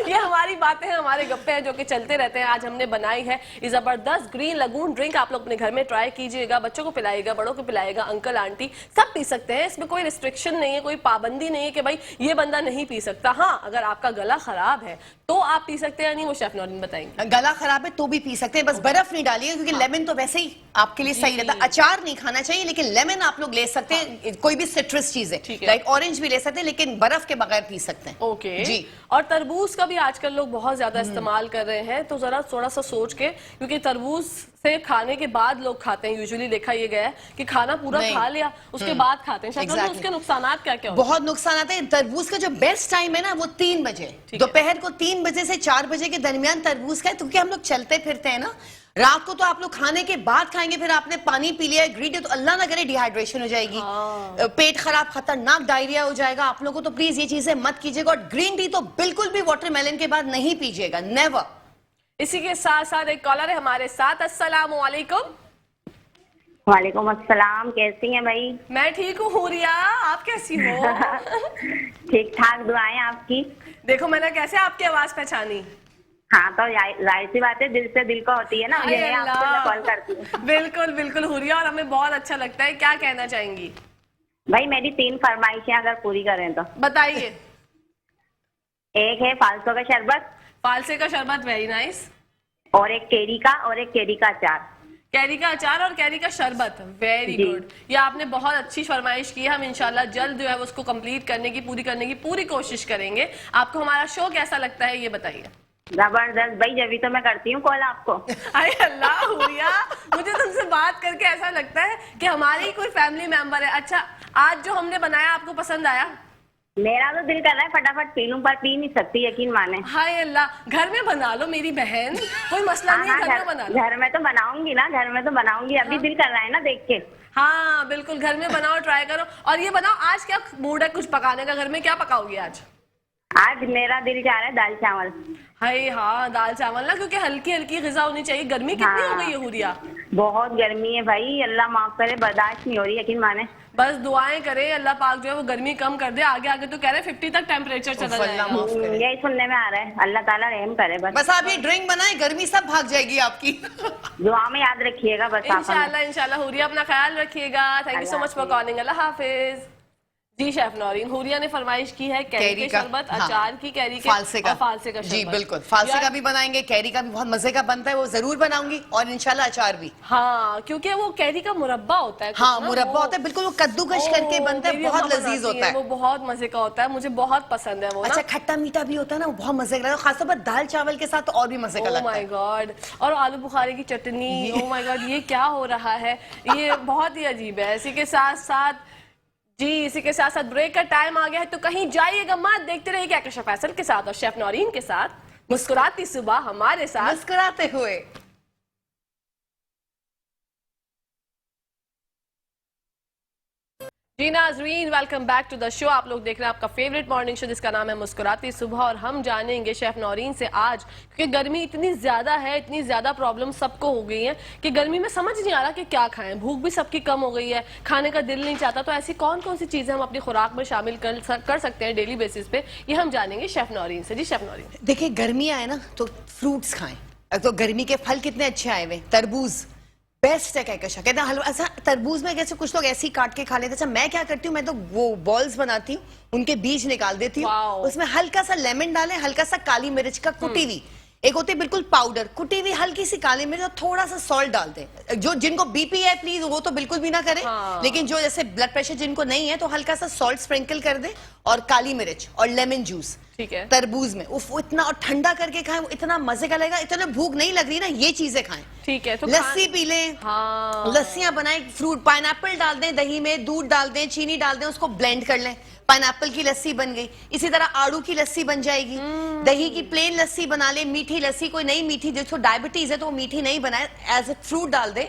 ये हमारी बातें हैं, हमारे गप्पे हैं जो कि चलते रहते हैं। आज हमने बनाई है ये जबरदस्त ग्रीन लगून ड्रिंक, आप लोग अपने घर में ट्राई कीजिएगा, बच्चों को पिलाइएगा, बड़ों को पिलाइएगा, अंकल आंटी सब पी सकते हैं, इसमें कोई रिस्ट्रिक्शन नहीं है, कोई पाबंदी नहीं है कि भाई ये बंदा नहीं पी सकता। हाँ अगर आपका गला खराब है तो आप पी सकते हैं, नहीं वो शेफ नौरीन बताएंगे। गला खराब है तो भी पी सकते हैं, बस बर्फ नहीं डालिए, क्योंकि लेमन तो वैसे ही आपके लिए सही रहता है। अचार नहीं खाना चाहिए, लेकिन लेमन आप लोग ले सकते हैं, कोई भी सिट्रस चीज है लाइक ऑरेंज भी ले सकते हैं, लेकिन बर्फ के बगैर पी सकते हैं। ओके जी। और तरबूज का भी आजकल लोग बहुत ज्यादा इस्तेमाल कर रहे हैं, तो जरा थोड़ा सा सोच के, क्योंकि तरबूज से खाने के बाद लोग खाते हैं, यूजुअली देखा ये गया है कि खाना पूरा खा लिया उसके बाद खाते हैं। exactly. उसके नुकसान क्या क्या बहुत नुकसान आते हैं। तरबूज का जो बेस्ट टाइम है ना वो 3 बजे, दोपहर को 3 बजे से 4 बजे के दरमियान तरबूज का है, क्योंकि हम लोग चलते फिरते हैं ना, रात को तो आप लोग खाने के बाद खाएंगे, फिर आपने पानी पी लिया ग्रीन टी, तो अल्लाह ना करे डिहाइड्रेशन हो जाएगी, पेट खराब, खतरनाक डायरिया हो जाएगा आप लोगों को। तो प्लीज ये चीजें मत कीजिएगा, और ग्रीन टी तो बिल्कुल भी वाटरमेलन के बाद नहीं पीजिएगा, नेवर। इसी के साथ साथ एक कॉलर है हमारे साथ। अस्सलाम वालेकुम। वालेकुम अस्सलाम, कैसी हैं भाई? मैं ठीक हूँ हुरिया, आप कैसी हो? ठीक ठाक, दुआएं आपकी। देखो मैंने कैसे आपकी आवाज पहचानी। हाँ तो जाहिर सी बात है, दिल से दिल को होती है ना, ये आपको मैं कॉल करती हूँ। बिल्कुल बिल्कुल हुरिया, और हमें बहुत अच्छा लगता है। क्या कहना चाहेंगी? भाई मेरी 3 फरमाइशें अगर पूरी करें तो बताइए। एक है फालसो का शरबत, फालसे का शरबत, वेरी नाइस। और एक केरी का अचार। कैरी का अचार और कैरी का शरबत, वेरी जी। गुड। ये आपने बहुत अच्छी फरमाइश की है, हम इंशाल्लाह जल्द जो है वो उसको कंप्लीट करने की पूरी कोशिश करेंगे। आपको हमारा शो कैसा लगता है ये बताइए। जबरदस्त भाई, जब तो मैं करती हूँ कॉल आपको। अरे अल्लाह हुरिया, मुझे तुमसे बात करके ऐसा लगता है कि हमारे ही कोई फैमिली मेंबर है। अच्छा, आज जो हमने बनाया आपको पसंद आया? मेरा तो दिल कर रहा है फटाफट पी लूं, पर पी नहीं सकती, यकीन माने। हाय अल्लाह, घर में बना लो मेरी बहन, कोई मसला नहीं है, घर में बना लो। घर में तो बनाऊंगी ना, घर में तो बनाऊंगी। अभी दिल कर रहा है ना देख के। हाँ बिल्कुल, घर में बनाओ, ट्राई करो। और ये बनाओ, आज क्या मूड है कुछ पकाने का? घर में क्या पकाओगी आज? आज मेरा दिल चाह रहा है दाल चावल। हाय हाँ, दाल चावल ना, क्योंकि हल्की हल्की ग़िज़ा होनी चाहिए। गर्मी कितनी हाँ। हो गई है हुरिया? बहुत गर्मी है भाई, अल्लाह माफ करे, बर्दाश्त नहीं हो रही, यकीन माने। बस दुआएं करें अल्लाह पाक जो है वो गर्मी कम कर दे। आगे आगे तो कह रहे हैं 50 तक टेम्परेचर चला अल्लाह जाएगा। माफ करे। यही सुनने में आ रहा है, अल्लाह ताला रहम करे बस। बस आप ये ड्रिंक बनाए, गर्मी सब भाग जाएगी आपकी। दुआ में याद रखिएगा बस आप हमें। इंशाल्लाह इंशाल्लाह। हुरिया अपना ख्याल रखिएगा। Thank you so much for calling. अल्लाह हाफिज। जी शेफ नौरीन, हुरिया ने फरमाइश की है कैरी का शरबत, हाँ, अचार की, कैरी के फालसे का, और फालसे का जी शरबत। बिल्कुल। फालसे यार- का भी बनाएंगे, कैरी का भी बहुत मजे का बनता है, वो जरूर बनाऊंगी। और इंशाल्लाह अचार भी। हाँ, क्योंकि वो कैरी का मुरब्बा होता है कुछ हाँ, ना, मुरब्बा होता है, बिल्कुल वो कद्दूकश करके बनता है, मेरी बहुत अम्मा लजीज बनाती होता हैं, है। वो बहुत मजे का होता है, मुझे बहुत पसंद है वो अच्छा, ना। खट्टा मीठा भी होता है ना, वो बहुत मजे का लगता है, खासतौर पर दाल चावल के साथ तो और भी मजे का ओह लगता माय है। गॉड, और आलू बुखारे की चटनी, ओह माय गॉड, ये क्या हो रहा है? ये बहुत ही अजीब है। इसी के साथ साथ ब्रेक का टाइम आ गया है, तो कहीं जाइएगा मत। देखते रहिए क्या शेफ फैसल के साथ और शेफ नौरीन के साथ मुस्कुराती सुबह हमारे साथ मुस्कुराते हुए। जी नाज़रीन, welcome back to the show. आप लोग देख रहे हैं आपका फेवरेट मॉर्निंग शो जिसका नाम है मुस्कुराती सुबह। और हम जानेंगे शेफ नौरीन से आज, क्योंकि गर्मी इतनी ज्यादा है, इतनी ज्यादा प्रॉब्लम सबको हो गई है कि गर्मी में समझ नहीं आ रहा कि क्या खाएं। भूख भी सबकी कम हो गई है, खाने का दिल नहीं चाहता। तो ऐसी कौन कौन सी चीजें हम अपनी खुराक में शामिल कर सकते हैं डेली बेसिस पे, ये हम जानेंगे शेफ नौरीन से। जी शेफ नौरीन। देखिए, गर्मी आए ना तो फ्रूट्स खाएं। तो गर्मी के फल कितने अच्छे आए हुए, तरबूज बेस्ट है। कहकशा कहते हैं हलवा, ऐसा तरबूज में कैसे कुछ लोग ऐसे ही काट के खा लेते हैं। अच्छा, मैं क्या करती हूँ, मैं तो वो बॉल्स बनाती हूँ, उनके बीज निकाल देती हूँ, वाओ। उसमें हल्का सा लेमन डालें, हल्का सा काली मिर्च का कुटी हुई, एक होती है बिल्कुल पाउडर कुटी हुई, हल्की सी काली मिर्च और थोड़ा सा सॉल्ट डाल दें। जो जिनको बीपी है प्लीज वो तो बिल्कुल भी ना करें, हाँ। लेकिन जो जैसे ब्लड प्रेशर जिनको नहीं है तो हल्का सा सॉल्ट स्प्रिंकल कर दें और काली मिर्च और लेमन जूस ठीक है। तरबूज में उफ, इतना और ठंडा करके खाएं, वो इतना मजे का लगेगा। इतना भूख नहीं लग रही ना, ये चीजें खाएं। ठीक है, तो लस्सी पी लें, हाँ, लस्सियां बनाएं, फ्रूट पाइनएप्पल डाल दें दही में, दूध डाल दें, चीनी डाल दें, उसको ब्लेंड कर लें, पाइनएप्पल की लस्सी बन गई। इसी तरह आड़ू की लस्सी बन जाएगी। दही की प्लेन लस्सी बना लें, मीठी लस्सी, कोई नहीं मीठी, जिसको डायबिटीज है तो वो मीठी नहीं बनाए, एज ए फ्रूट डाल दें।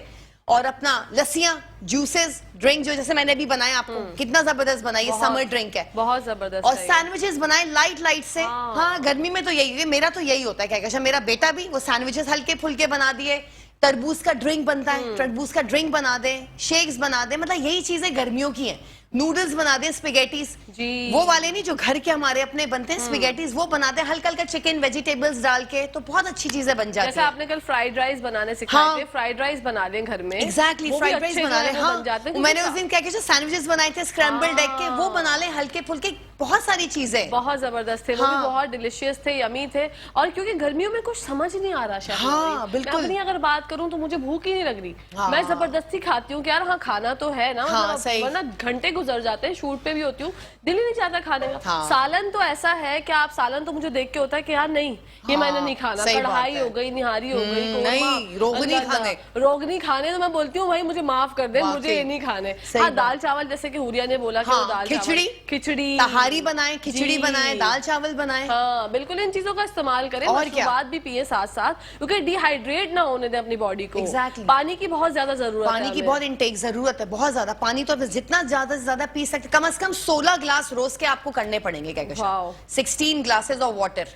और अपना लस्सियां, जूसेस, ड्रिंक जो जैसे मैंने अभी बनाया आपको, कितना जबरदस्त बनाई, ये बहुत- समर ड्रिंक है। बहुत जबरदस्त और है ये। सैंडविचेस बनाए लाइट लाइट से। हाँ, गर्मी में तो यही, मेरा तो यही होता है। क्या कहता, मेरा बेटा भी वो सैंडविचेस हल्के फुल्के बना दिए, तरबूज का ड्रिंक बनता है, तरबूज का ड्रिंक बना दे, शेक्स बना दे, मतलब यही चीजें गर्मियों की हैं। नूडल्स बना दे, स्पेगेटीज, जी। वो वाले नहीं जो घर के हमारे अपने बनते हैं स्पेगेटीज, वो बना दे हल्का हल्का चिकन वेजिटेबल्स डाल के, तो बहुत अच्छी चीजें बन जाती जैसे हैं। आपने कल फ्राइड राइस बनाने सिखाए हाँ। थे, फ्राइड राइस बना लें घर में। एग्जैक्टली, वो भी फ्राइड राइस अच्छे बना जो ले। है वो हाँ, बन जाते हैं, मैंने क्योंकि उस दिन क्या किया, सैंडविचेस बनाए थे स्क्रैम्बल्ड एग के, वो बना ले हल्के फुल्के, बहुत सारी चीजें। बहुत जबरदस्त थे वो भी, हाँ। बहुत डिलिशियस थे, यमी थे। और क्योंकि गर्मियों में कुछ समझ नहीं आ रहा शायद। हाँ, बिल्कुल। मैं अपनी अगर बात करूं तो मुझे भूख ही नहीं लग रही। हाँ। मैं जबरदस्ती खाती हूँ कि यार हाँ खाना तो है ना, हाँ, मतलब सही। वरना घंटे गुजर जाते हैं, शूट पे भी होती हूँ, दिल ही नहीं चाहता खाने का। हाँ। सालन तो ऐसा है कि आप सालन तो मुझे देख के होता है कि यार नहीं ये हाँ, मैंने नहीं खाना। सही बात कढ़ाई है। हो गई, निहारी हो गई, कोरमा, नहीं, रोगनी अल्लाह खाने। अल्लाह। रोगनी खाने तो मैं बोलती हूँ भाई मुझे माफ कर दे, मुझे वाकई। ये नहीं खाने। सही हाँ, बात। दाल चावल जैसे कि हुरिया ने बोला कि वो हाँ, दाल खिचड़ी, खिचड़ी, तहारी बनाए, खिचड़ी जी। बनाए, दाल चावल बनाए। हाँ बिल्कुल, इन चीजों का इस्तेमाल करें और क्या? मशरूबात भी पिए साथ साथ, क्योंकि डिहाइड्रेट ना होने दें अपनी बॉडी को। Exactly. पानी की बहुत ज्यादा जरूरत है पानी की हमें। बहुत इंटेक जरूरत है, बहुत ज्यादा पानी। तो जितना ज्यादा से ज्यादा पी सकते, कम से कम 16 ग्लास रोज के आपको करने पड़ेंगे। क्या कहते वाओ। हैं, 16 ग्लासेस ऑफ वाटर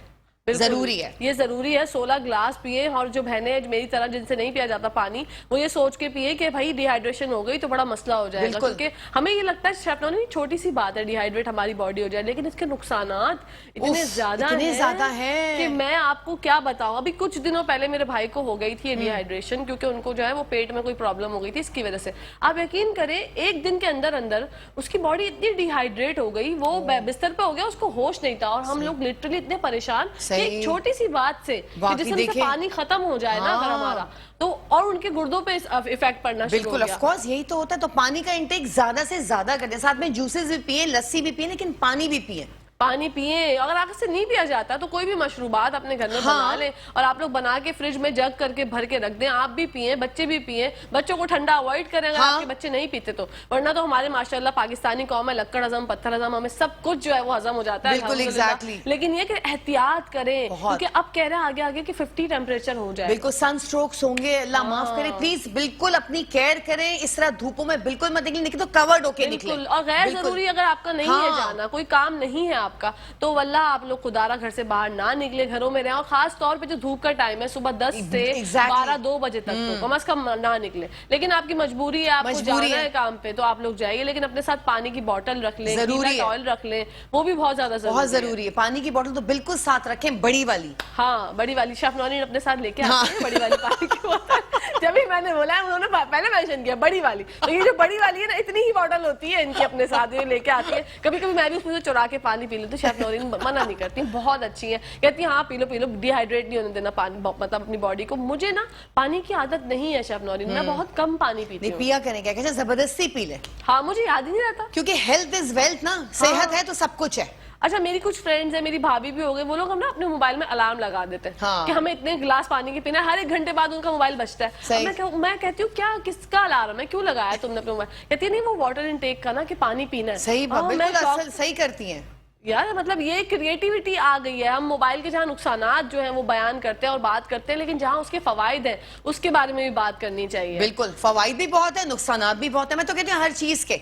बिल्कुल, जरूरी है। ये जरूरी है, 16 ग्लास पिए। और जो बहनें मेरी तरह जिनसे नहीं पिया जाता पानी, वो ये सोच के पिए कि भाई डिहाइड्रेशन हो गई तो बड़ा मसला हो जाएगा। बिल्कुल। क्योंकि हमें ये लगता है शेफ नौरीन, छोटी सी बात है डिहाइड्रेट हमारी बॉडी हो जाए, लेकिन इसके नुकसानात इतने उफ, ज्यादा इतने ज्यादा हैं कि मैं आपको क्या बताऊं। अभी कुछ दिनों पहले मेरे भाई को हो गई थी डिहाइड्रेशन, क्योंकि उनको जो है वो पेट में कोई प्रॉब्लम हो गई थी, इसकी वजह से। आप यकीन करें, एक दिन के अंदर अंदर उसकी बॉडी इतनी डिहाइड्रेट हो गई, वो बिस्तर पे हो गया, उसको होश नहीं था। और हम लोग लिटरली इतने परेशान, भाई। एक छोटी सी बात से कि वाकई जिसम से देखिए। पानी खत्म हो जाए ना अगर हमारा, तो और उनके गुर्दों पे इफेक्ट पड़ना शुरू बिल्कुल हो ऑफ गया। कोर्स यही तो होता है। तो पानी का इंटेक ज्यादा से ज्यादा करें, साथ में जूसेस भी पिए, लस्सी भी पिए, लेकिन पानी भी पिए। पानी पिए। अगर आपसे नहीं पिया जाता तो कोई भी मशरूबात अपने घर में बना लें और आप लोग बना के फ्रिज में जग करके भर के रख दें। आप भी पिए, बच्चे भी पिए। बच्चों को ठंडा अवॉइड करें अगर आपके बच्चे नहीं पीते तो, वरना तो हमारे माशाल्लाह पाकिस्तानी कौम है, लक्कड़ हजम, पत्थर हजम, हमें सब कुछ जो है वो हजम हो जाता है। बिल्कुल, अल्हम्दुलिल्लाह। exactly। लेकिन ये कि एहतियात करें, क्योंकि अब कह रहे हैं आगे आगे कि 50 टेम्परेचर हो जाए। बिल्कुल सन स्ट्रोक्स होंगे, अल्लाह माफ करे। प्लीज बिल्कुल अपनी केयर करें, इस तरह धूपों में बिल्कुल मत निकले, नहीं तो कवर्ड होके निकले। बिल्कुल। और गैर जरूरी अगर आपका नहीं है जाना, कोई काम नहीं है आपका, तो वल्लाह आप लोग खुदारा घर से बाहर ना निकले, घरों में रहें। और खास तौर पे जो धूप का टाइम है सुबह 10 से 12-2 बजे तक तो कम से कम ना निकले। लेकिन आपकी मजबूरी है, आपको जाना है काम पे, तो आप लोग जाइए, लेकिन अपने साथ पानी की बोतल रख लें, ऑयल रख लें, वो भी बहुत ज्यादा जरूरी है। पानी की बोतल तो बिल्कुल साथ रखें, बड़ी वाली। हाँ, बड़ी वाली। शेफ नौरीन अपने साथ लेके आती है बड़ी वाली पानी की बोतल। जब भी मैंने बोला है उन्होंने पहले मेंशन किया बड़ी वाली, तो ये जो बड़ी वाली है ना, इतनी ही बोतल होती है इनकी, अपने साथ ये लेके आती है। कभी कभी मैं भी उसमें से चुरा के पानी पी लेती हूँ, शेफ नौरीन मना नहीं करती, बहुत अच्छी है, कहती है हाँ पी लो, डिहाइड्रेट नहीं होने देना पानी, मतलब अपनी बॉडी को। मुझे ना पानी की आदत नहीं है शेफ नौरीन, मैं बहुत कम पानी पीती हूँ। पिया करें, क्या कहते हैं, जबरदस्ती पी ले। हाँ, मुझे याद ही नहीं रहता, क्योंकि हेल्थ इज वेल्थ ना, सेहत है तो सब कुछ है। अच्छा, मेरी कुछ फ्रेंड्स है, मेरी भाभी भी हो गए, वो लोग हम ना अपने मोबाइल में अलार्म लगा देते हैं कि हमें इतने गिलास पानी की पीना है, हर 1 घंटे बाद उनका मोबाइल बजता है। मैं कहती हूँ क्या, किसका अलार्म है, क्यों लगाया तुमने अपने मोबाइल? कहती है नहीं, वो वाटर इनटेक का ना, कि पानी पीना है। सही बात, बिल्कुल सही करती हैं यार। मतलब ये क्रिएटिविटी आ गई है। हम मोबाइल के जहाँ नुकसानात जो हैं वो बयान करते हैं और बात करते हैं, लेकिन जहाँ उसके फवाइद हैं उसके बारे में भी बात करनी चाहिए। बिल्कुल, फवाइद भी बहुत है, नुकसानात भी बहुत है। मैं तो कहती हूँ हर चीज के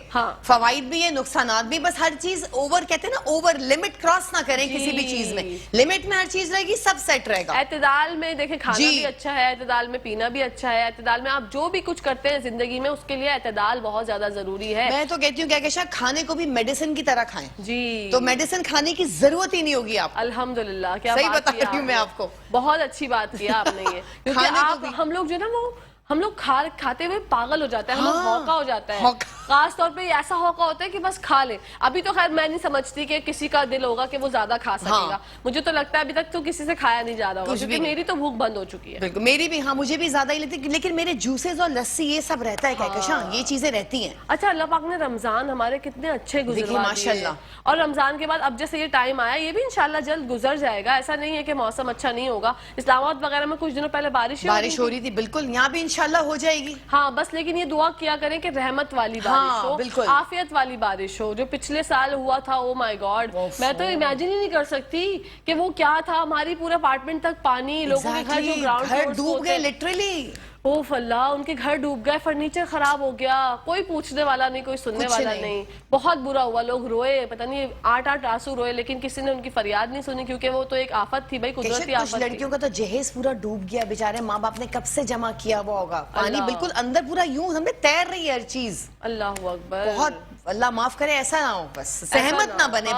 फवाइद भी है, नुकसानात भी। बस हर चीज ओवर, कहते हैं ना, ओवर लिमिट क्रॉस ना करें किसी भी चीज में। लिमिट में हर चीज रहेगी, सब सेट रहेगा। एतदाल में देखें, खाना भी अच्छा है, एतदाल में पीना भी अच्छा है, एतदाल में आप जो भी कुछ करते हैं जिंदगी में उसके लिए एतदाल बहुत ज्यादा जरूरी है। मैं तो कहती हूँ क्या कहते हैं, खाने को भी मेडिसिन की तरह खाएं जी। तो मेडिसिन खाने की जरूरत ही नहीं होगी आप। अल्हम्दुलिल्लाह, क्या सही बता रही हूँ मैं आपको। बहुत अच्छी बात किया आपने ये, क्योंकि आप हम लोग जो ना वो हम लोग खाते हुए पागल हो जाते हैं, हम लोग हौका हो जाता है। खास तौर पे ऐसा हौका होता है कि बस खा ले। अभी तो खैर मैं नहीं समझती कि किसी का दिल होगा कि वो ज्यादा खा सकेगा। मुझे तो लगता है अभी तक तो किसी से खाया नहीं जा रहा होगा, क्योंकि मेरी तो भूख बंद हो चुकी है। बिल्कुल, मेरी भी। हाँ, मुझे भी ज्यादा ही लगती है, लेकिन मेरे जूसेस और लस्सी ये सब रहता है कहकशां, ये चीजें रहती हैं। अच्छा, अल्लाह पाक ने रमजान हमारे कितने अच्छे गुजरवा दिए माशाल्लाह। और रमजान के बाद अब जैसे ये टाइम आया, ये भी इंशाल्लाह जल्द गुजर जाएगा। ऐसा नहीं है कि मौसम अच्छा नहीं होगा। इस्लामाबाद वगैरह में कुछ दिनों पहले बारिश हो रही थी, बिल्कुल, यहाँ भी इंशाल्लाह हो जाएगी। हाँ, बस लेकिन ये दुआ किया करें कि रहमत वाली बारिश हो, बिल्कुल, आफियत वाली बारिश हो। जो पिछले साल हुआ था, ओ माय गॉड, मैं तो इमेजिन ही नहीं कर सकती कि वो क्या था। हमारी पूरे अपार्टमेंट तक पानी, लोगों के घर जो ग्राउंड फ्लोर डूब गए लिटरली। ओह अल्लाह, उनके घर डूब गए, फर्नीचर खराब हो गया, कोई पूछने वाला नहीं, कोई सुनने वाला नहीं। बहुत बुरा हुआ, लोग रोए, पता नहीं 8-8 आंसू रोए, लेकिन किसी ने उनकी फरियाद नहीं सुनी, क्योंकि वो तो एक आफत थी भाई, कुदरती आफत थी। लड़कियों का तो जहेज पूरा डूब गया, बेचारे माँ बाप ने कब से जमा किया हुआ होगा पानी, बिल्कुल अंदर पूरा यूं हमें तैर रही है हर चीज। अल्लाह अकबर, बहुत अल्लाह माफ करे, ऐसा ना हो, बस सहमत ना बने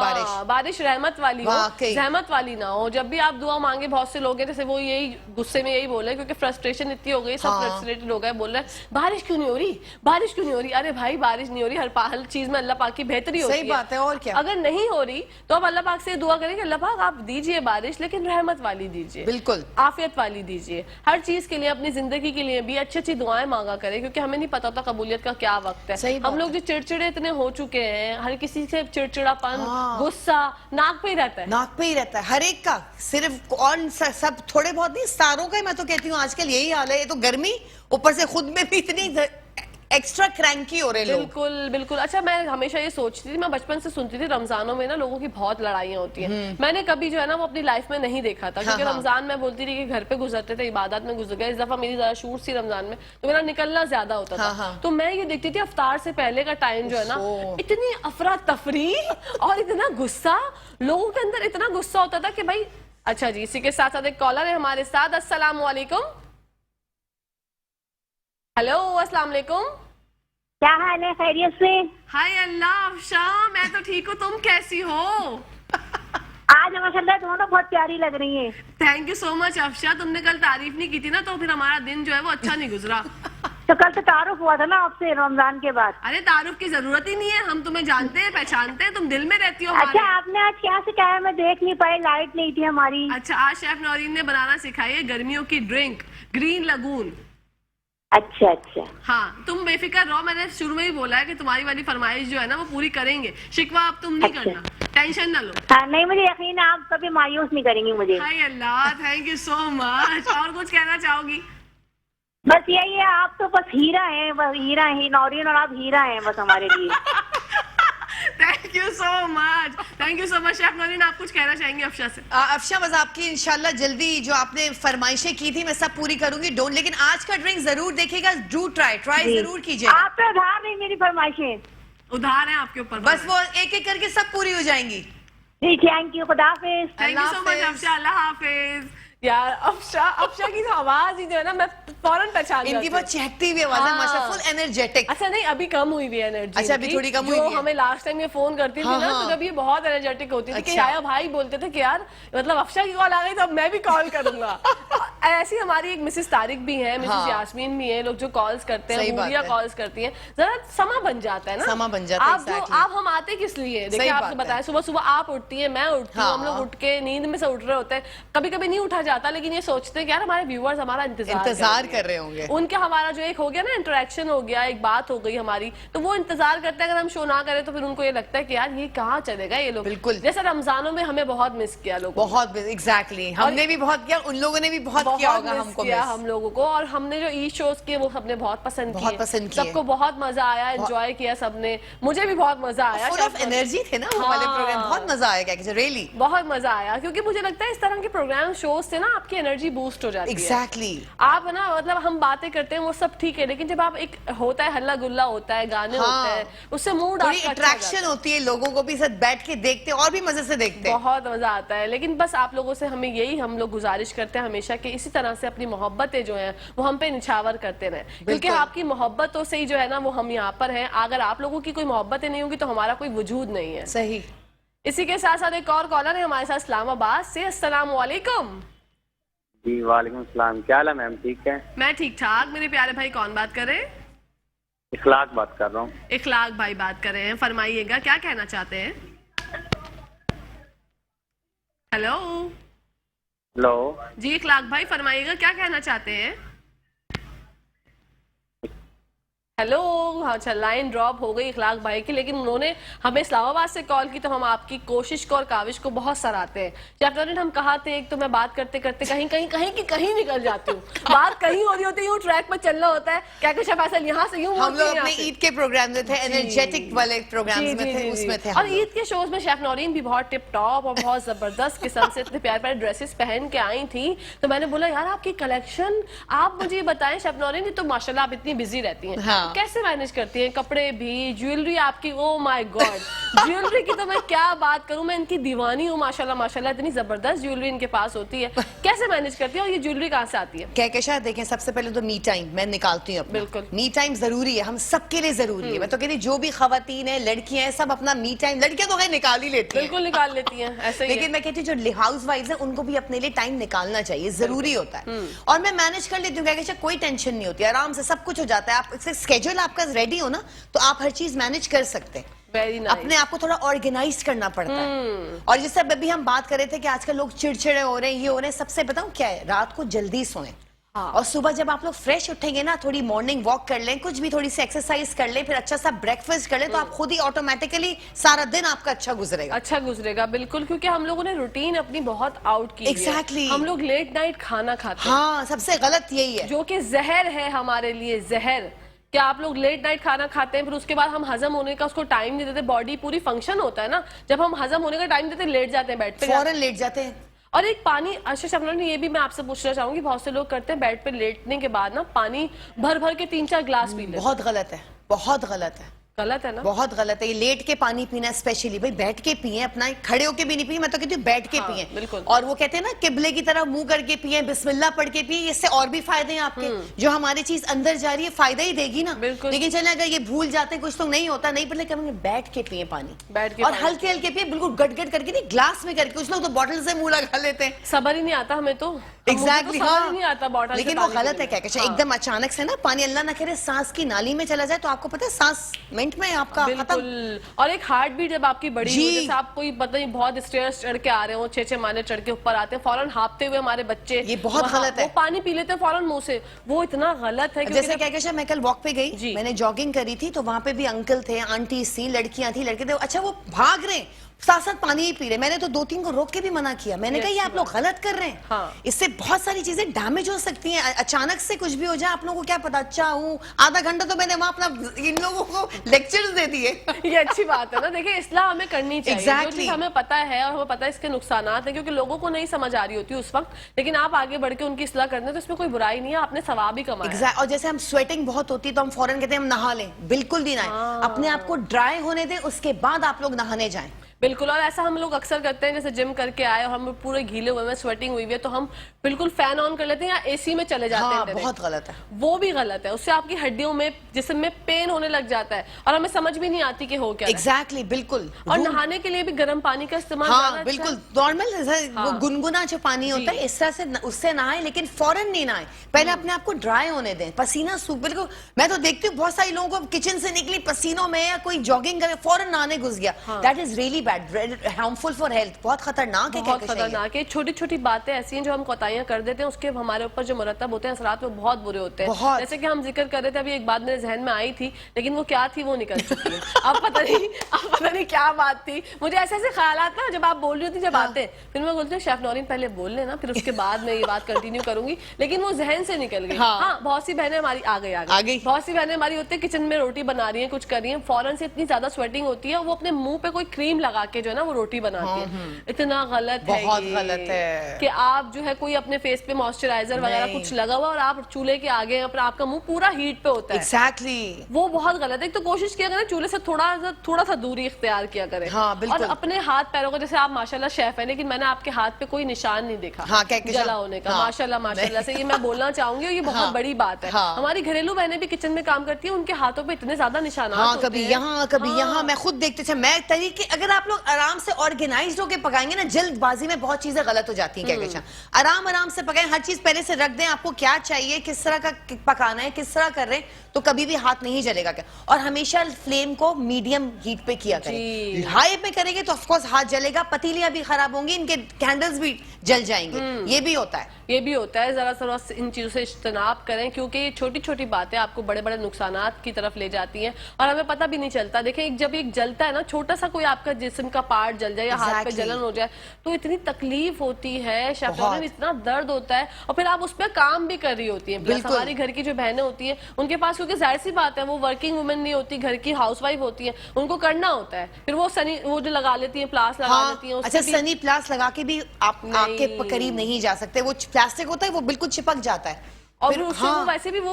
बारिश रहमत वाली हो, रहमत वाली ना हो। जब भी आप दुआ मांगे, बहुत से लोग हैं जैसे वो यही गुस्से में यही बोले, क्योंकि फ्रस्ट्रेशन इतनी हो गई, सब फ्रस्ट्रेटेड हो गए, बोल रहे हैं बारिश क्यों नहीं हो रही, बारिश क्यों नहीं हो रही। अरे भाई, बारिश नहीं हो रही, हर चीज में अल्लाह पाक की बेहतरी होती है। सही बात है, और क्या। अगर नहीं हो रही तो आप अल्लाह पाक से दुआ करें कि अल्लाह पाक आप दीजिए बारिश, लेकिन रहमत वाली दीजिए, बिल्कुल आफियत वाली दीजिए। हर चीज के लिए, अपनी जिंदगी के लिए भी अच्छी अच्छी दुआएं मांगा करें, क्योंकि हमें नहीं पता होता कबूलियत का क्या वक्त है। हम लोग जो चिड़चिड़े इतने हो चुके हैं, हर किसी से चिड़चिड़ापन, गुस्सा नाक पे ही रहता है, नाक पे ही रहता है हर एक का, सिर्फ कौन सब थोड़े बहुत नहीं, सारों का। मैं तो कहती हूँ आजकल यही हाल है। ये तो गर्मी, ऊपर से खुद में भी इतनी एक्स्ट्रा क्रैंकी हो रहे लोग। बिल्कुल बिल्कुल। अच्छा, मैं हमेशा ये सोचती थी, मैं बचपन से सुनती थी रमजानों में ना लोगों की बहुत लड़ाइयाँ होती हैं। मैंने कभी जो है ना वो अपनी लाइफ में नहीं देखा था, क्योंकि रमजान में बोलती थी कि घर पे गुजरते थे, इबादत में गुजर गए। इस दफा मेरी ज्यादा शूट थी रमजान में, तो मेरा निकलना ज्यादा होता था। तो मैं ये देखती थी अफ्तार से पहले का टाइम जो है ना, इतनी अफरा तफरी और इतना गुस्सा, लोगों के अंदर इतना गुस्सा होता था कि भाई। अच्छा जी, इसी के साथ साथ एक कॉलर है हमारे साथ। अस्सलाम वालेकुम। हेलो, अस्सलाम वालेकुम। क्या हाल है, खैरियत से? हाय अल्लाह, अफशा मैं तो ठीक हूँ, तुम कैसी हो? आज माशाल्लाह दोनों बहुत प्यारी लग रही हैं। Thank you so much Afsha, तुमने कल तारीफ नहीं की थी ना, तो फिर हमारा दिन जो है वो अच्छा नहीं गुजरा। तो कल तो तारुफ हुआ था ना आपसे रमजान के बाद। अरे तारुफ की जरूरत ही नहीं है, हम तुम्हें जानते हैं, पहचानते हैं, तुम दिल में रहती हो अच्छा, हमारे। आपने आज क्या सिखाया? मैं देख नहीं पाई, लाइट नहीं थी हमारी। अच्छा, आज शेफ नौरीन ने बनाना सिखाई है गर्मियों की ड्रिंक ग्रीन लगून। अच्छा अच्छा। हाँ, तुम बेफिक्र रहो, मैंने शुरू में ही बोला है कि तुम्हारी वाली फरमाइश जो है ना वो पूरी करेंगे। शिकवा अब तुम नहीं अच्छा। करना, टेंशन ना लो। हाँ नहीं, मुझे यकीन है आप कभी मायूस नहीं करेंगी मुझे। हाय अल्लाह, थैंक यू सो मच। और कुछ कहना चाहोगी? बस यही है, आप तो बस हीरा हैं, बस हीरा है नौरीन, और आप हीरा हैं बस हमारे लिए। Thank you so much, thank you so much. Chef Naureen, आप कुछ कहना चाहेंगे अफशा से? अफशा, बस आपकी इंशाल्लाह जल्दी जो आपने फरमाइशें की थी मैं सब पूरी करूंगी। डोंट, लेकिन आज का ड्रिंक जरूर देखिएगा, डू ट्राई जी। जरूर कीजिएगा। आप पे उधार नहीं मेरी फरमाइशें। उधार है आपके ऊपर। बस वो एक एक करके सब पूरी हो जाएंगी। जी, थैंक यू, खुदा हाफिज। Thank you so much Afsha, Allah हाफिज। यार अफशा की तो आवाज ही जो है ना, मैं फौरन पहचान जाती इनकी हूँ। बहुत चहकती हुई आवाज है, हाँ। माशाल्लाह, फुल एनर्जेटिक। अच्छा नहीं, अभी कम हुई हुई एनर्जी। अच्छा, अभी थोड़ी कम हुई जो हुई है। हमें लास्ट टाइम ये फोन करती थी हाँ, ना, हाँ। तो जब ये बहुत एनर्जेटिक होती थी कि अच्छा। आया भाई बोलते थे कि यार मतलब अफशा की कॉल आ गई तो अब मैं भी कॉल करूंगा। ऐसी हमारी एक मिसेस तारिक भी है, मिसेस हाँ। यास्मीन भी है, लोग जो कॉल्स करते हैं, सही बात हुरिया है। कॉल्स करती हैं, जरा समा बन जाता है ना, समा बन जाता है, आप exactly। आप हम आते किस लिए? देखिए सही आपको बात है। बताया, सुबह सुबह आप उठती है, मैं उठती हूँ, हाँ। हम लोग उठ के नींद में से उठ रहे होते हैं, कभी कभी नहीं उठा जाता, लेकिन ये सोचते हैं कि यार हमारे व्यूअर्स हमारा इंतजार कर रहे होंगे। उनका हमारा जो एक हो गया ना इंटरेक्शन हो गया, एक बात हो गई हमारी, तो वो इंतजार करते हैं। अगर हम शो ना करें तो फिर उनको ये लगता है कि यार ये कहाँ चलेगा ये लोग। बिल्कुल। जैसे रमजानों में हमें बहुत मिस किया लोगों ने। बहुत एग्जैक्टली, हमने भी बहुत किया, उन लोगों ने भी बहुत किया होगा मिस हमको किया मिस। हम लोगों को, और हमने जो ई शोज किए वो सबने बहुत पसंद किए, बहुत पसंद किए। सबको बहुत मजा आया, एंजॉय किया सबने, मुझे भी बहुत मजा आया। फुल ऑफ एनर्जी थे ना वो वाले हाँ। प्रोग्राम, बहुत मजा आया, क्या रियली बहुत मजा आया, क्योंकि मुझे लगता है इस तरह के प्रोग्राम शोज से ना आपकी एनर्जी बूस्ट हो जाती है। एग्जैक्टली। आप है ना, मतलब हम बातें करते हैं वो सब ठीक है, लेकिन जब आप एक होता है हल्ला गुल्ला होता है, गाने हाँ। होते हैं, उससे मूड थोड़ी आपका अच्छा हो जाता अट्रैक्शन होती है, लोगों को भी साथ बैठ के देखते हैं और भी मजे से देखते है। हैं। बहुत मजा आता है। लेकिन बस आप लोगों से हमें यही हम लोग गुजारिश करते हैं हमेशा कि इसी तरह से अपनी मोहब्बतें जो हैं वो हम पे निछावर करते रहें, क्योंकि बिल्कुल। आपकी मोहब्बतों से ही जो है ना वो हम यहाँ पर हैं। अगर आप लोगों की कोई मोहब्बतें नहीं होंगी तो हमारा कोई वजूद नहीं है। सही। इसी के साथ साथ एक और कॉलर है हमारे साथ इस्लामाबाद से। अस्सलाम वालेकुम। जी वालेकुम सलाम, क्या हाल है मैम? ठीक है, मैं ठीक ठाक। मेरे प्यारे भाई कौन बात कर रहे हैं? इखलाक बात कर रहा हूँ। इखलाक भाई बात कर रहे हैं, फरमाइएगा क्या कहना चाहते हैं? Hello hello. जी इखलाक भाई फरमाइएगा क्या कहना चाहते हैं? हेलो। हाँ, अच्छा लाइन ड्रॉप हो गई इखलाक भाई की, लेकिन उन्होंने हमें इस्लामाबाद से कॉल की तो हम आपकी कोशिश को और काविश को बहुत सराहते हैं। जब हम कहा थे, एक तो मैं बात करते करते कहीं निकल जाती हूँ, बात कहीं हो रही होती है, ट्रैक पर चलना होता है, क्या कुछ फैसल यहाँ से यूँ हम लोग अपने ईद के प्रोग्राम में थे, एनर्जेटिक वाले प्रोग्राम में थे, उसमें थे। और ईद के शोज में शेफ नौरीन भी बहुत टिप टॉप और बहुत जबरदस्त किस्म से इतने प्यारे प्यारे ड्रेसेस पहन के आई थी, तो मैंने बोला यार आपकी कलेक्शन आप मुझे बताएं शेफ नौरीन, तो माशाल्लाह आप इतनी बिजी रहती हैं, हाँ। कैसे मैनेज करती हैं? कपड़े भी, ज्वेलरी आपकी, ओ माय गॉड, ज्वेलरी की तो मैं क्या बात करूं, मैं इनकी दीवानी हूँ माशाल्लाह माशाल्लाह, इतनी जबरदस्त ज्वेलरी इनके पास होती है, कैसे मैनेज करती है? और ये ज्वेलरी कहाँ से आती है? कहकशा देखें, सबसे पहले तो मी टाइम मैं निकालती हूँ अपना। बिल्कुल। मी टाइम जरूरी है, हम सबके लिए जरूरी है। मैं तो कहती हूँ जो भी खवातीन है, लड़कियां हैं, सब अपना मी टाइम, लड़कियां तो खैर निकाल ही लेती हैं, बिल्कुल निकाल लेती हैं, ऐसे ही है। लेकिन मैं कहती हूँ जो हाउस वाइफ है उनको भी अपने लिए टाइम निकालना चाहिए, जरूरी होता है। और मैं मैनेज कर लेती हूँ, कहकशा कोई टेंशन नहीं होती, आराम से सब कुछ हो जाता है। आप स्केड्यूल आपका रेडी हो ना तो आप हर चीज मैनेज कर सकते हैं। Very nice. अपने आप को थोड़ा ऑर्गेनाइज करना पड़ता है। और जैसे अभी हम बात कर रहे थे कि आजकल लोग चिड़चिड़े हो रहे हैं, ये हो रहे हैं, सबसे बताऊं क्या है, रात को जल्दी सोएं। हाँ। और सुबह जब आप लोग फ्रेश उठेंगे ना, थोड़ी मॉर्निंग वॉक कर लें, कुछ भी थोड़ी सी एक्सरसाइज कर लें, फिर अच्छा सा ब्रेकफास्ट कर लें, तो आप खुद ही ऑटोमेटिकली सारा दिन आपका अच्छा गुजरेगा। अच्छा गुजरेगा, बिल्कुल, क्योंकि हम लोगों ने रूटीन अपनी बहुत आउट की है। Exactly. हम लोग लेट नाइट खाना खाते हैं, हाँ, सबसे गलत यही है। जो कि जहर है हमारे लिए, जहर। क्या आप लोग लेट नाइट खाना खाते हैं, फिर उसके बाद हम हजम होने का उसको टाइम नहीं देते, बॉडी पूरी फंक्शन होता है ना, जब हम हजम होने का टाइम देते लेट जाते हैं बेड पे फौरन लेट जाते हैं। और एक पानी, अच्छा शबनम ये भी मैं आपसे पूछना चाहूंगी, बहुत से लोग करते हैं बेड पे लेटने के बाद ना पानी भर भर के 3-4 ग्लास पी लेते हैं। बहुत गलत है, बहुत गलत है, गलत है ना? बहुत गलत है। ये लेट के पानी पीना, स्पेशली भाई बैठ के पिए, अपना खड़े होके भी नहीं पिए, मैं तो कहती हूँ बैठ के हाँ, पिए। बिल्कुल। और वो कहते हैं ना किबले की तरह मुंह करके पिए, बिस्मिल्लाह पढ़ के पिए, इससे और भी फायदे हैं आपके। जो हमारी चीज अंदर जा रही है फायदा ही देगी ना। बिल्कुल। लेकिन चले अगर ये भूल जाते हैं, कुछ तो नहीं होता, नहीं पहले कहेंगे बैठ के पिए पानी, बैठ के और पानी। हल्के हल्के पिए, बिल्कुल गट गट करके नहीं, ग्लास में करके। कुछ लोग तो बॉटल से मुंह लगा लेते हैं। सबर ही नहीं आता हमें तो। एग्जैक्टली समझ नहीं आता बॉटल से लेकिन वो पानी गलत पीने है क्या में। कहते हाँ। एकदम अचानक से ना पानी अल्लाह ना करे सांस की नाली में चला जाए तो आपको पता है सांस मिनट में आपका खत्म। बिल्कुल। और एक हार्ट बीट जब आपकी बड़ी जी। हो, जैसे आप कोई पता नहीं बहुत स्टेयर्स चढ़ के आ रहे हो, 6-6 माले चढ़ के ऊपर आते हैं, फौरन हांफते हुए हमारे बच्चे ये बहुत वहाँ- गलत है। वो पानी पी लेते हैं फौरन मुंह से, वो इतना गलत है। क्योंकि जैसे क्या कहते मैं कल वॉक पे जी। गई, मैंने जॉगिंग करी थी तो वहां पे भी अंकल थे, आंटी थी, लड़कियां थी, लड़के थे। अच्छा वो भाग रहे हैं, साथ साथ पानी ही पी रहे। मैंने तो 2-3 को रोक के भी मना किया। मैंने कहा ये आप लोग गलत कर रहे हैं। हाँ। इससे बहुत सारी चीजें डैमेज हो सकती हैं। अचानक से कुछ भी हो जाए, आप लोगों को क्या पता। अच्छा हूँ आधा घंटा तो मैंने वहां अपना इन लोगों को लेक्चर्स दे दिए। ये अच्छी बात है ना। देखिए इस्लाह हमें करनी चाहिए। Exactly. जो चीज़ हमें पता है और हमें पता है इसके नुकसानात हैं, क्योंकि लोगों को नहीं समझ आ रही होती उस वक्त, लेकिन आप आगे बढ़ के उनकी इस्लाह करते हैं तो इसमें कोई बुराई नहीं है, आपने सवाब ही कमाया। Exact, और जैसे हम स्वेटिंग बहुत होती है तो हम फौरन कहते हैं हम नहा लें। बिल्कुल नहीं नहाएं, अपने आप को ड्राई होने दें, उसके बाद आप लोग नहाने जाएं। बिल्कुल। और ऐसा हम लोग अक्सर करते हैं, जैसे जिम करके आए और हम पूरे गीले हुए हैं, स्वेटिंग हुई हुई है, तो हम बिल्कुल फैन ऑन कर लेते हैं या एसी में चले जाते हाँ, हैं। बहुत गलत है। वो भी गलत है। उससे आपकी हड्डियों में, जिस्म में पेन होने लग जाता है और हमें समझ भी नहीं आती कि हो क्या रहा है। एग्जैक्टली बिल्कुल। और नहाने के लिए भी गर्म पानी का इस्तेमाल हाँ ज्यादा अच्छा बिल्कुल है। नॉर्मल वो गुनगुना जो पानी होता है इस तरह से उससे नहाए, लेकिन फौरन नहीं नहाए। पहले अपने आप को ड्राई होने दें, पसीना सूख। बिल्कुल मैं तो देखती हूँ बहुत सारे लोगों को किचन से निकली पसीनों में या कोई जॉगिंग करे फौरन नहाने घुस गया। That is really bad, harmful for health, बहुत खतरनाक है। बहुत खतरनाक है। छोटी छोटी बातें ऐसी हैं जो हम कोताहियां कर देते हैं, उसके हमारे ऊपर जो मुरतब होते हैं असरात वो बहुत बुरे होते हैं। बहुत। जैसे कि हम जिक्र कर रहे थे, अभी एक बात मेरे जहन में आई थी, लेकिन वो क्या थी वो निकल चुकी है। अब पता नहीं क्या बात थी। मुझे ऐसे ऐसे ख्यालात ना जब आप बोल रही होती जब आते हैं, फिर मैं बोलती हूँ शेफ नौरीन पहले बोल लेना, फिर उसके बाद मैं ये बात कंटिन्यू करूंगी, लेकिन वो जहन से निकल गई। हाँ, बहुत सी बहनें हमारी आ गई। बहुत सी बहनें हमारी होती है किचन में रोटी बना रही है, कुछ कर रही है, फौरन से इतनी ज्यादा स्वेटिंग होती है, वो अपने मुंह पे कोई क्रीम लगा के जो है ना वो रोटी बनाती है। इतना गलत है, बहुत ये गलत है कि आप जो है कोई अपने फेस पे मॉइस्चराइजर वगैरह कुछ लगा हुआ और आप चूल्हे के आगे अपना आपका मुंह पूरा हीट पे होता है। एग्जैक्टली वो बहुत गलत है। एक तो कोशिश किया करें चूल्हे से थोड़ा सा दूरी इख्तियार किया करें। हाँ, बिल्कुल। और अपने हाथ पैरों का, जैसे आप माशाल्लाह शेफ है, लेकिन मैंने आपके हाथ पे कोई निशान नहीं देखा हाँ, जला होने का। हाँ, माशाल्लाह से ये मैं बोलना चाहूंगी, ये बहुत बड़ी बात है। हाँ। हमारी घरेलू बहनें भी किचन में काम करती है, उनके हाथों पे इतने ज्यादा निशान हाँ, कभी यहाँ कभी यहाँ। मैं खुद देखते थे। मैं तरीके अगर आप लोग आराम से ऑर्गेनाइज्ड होकर पकाएंगे ना, जल्दबाजी में बहुत चीजें गलत हो जाती हैं। क्या कहते हैं, आराम से पकाएं, हर चीज पहले से रख दें, आपको क्या चाहिए, किस तरह का पकाना है, किस तरह कर रहे हैं, तो कभी भी हाथ नहीं जलेगा। क्या और हमेशा फ्लेम को मीडियम हीट पे किया करें। हाई पे करेंगे तो ऑफकोर्स हाथ जलेगा, पतीलियां भी खराब होंगी, इनके कैंडल्स भी जल जाएंगे। ये भी होता है। ये भी होता है। जरा थोड़ा इन चीजों से इज्तनाब करें, क्योंकि ये छोटी छोटी बातें आपको बड़े बड़े नुकसानात की तरफ ले जाती हैं और हमें पता भी नहीं चलता। देखिए जब एक जलता है ना, छोटा सा कोई आपका जिस्म का पार्ट जल जाए या हाथ पे जलन हो जाए तो इतनी तकलीफ होती है, शेफ इतना दर्द होता है, और फिर आप उस पर काम भी कर रही होती हैं। प्लस हमारी घर की जो बहनें होती हैं उनके पास, क्योंकि जाहिर सी बात है वो वर्किंग वुमेन नहीं होती, घर की हाउसवाइफ होती है, उनको करना होता है। फिर वो वो जो लगा लेती है, प्लास लगा लेती है। अच्छा, सनी प्लास लगा के भी आप आग के करीब नहीं जा सकते। वो प्लास्टिक होता है, वो बिल्कुल चिपक जाता है और फिर उससे वो वैसे भी वो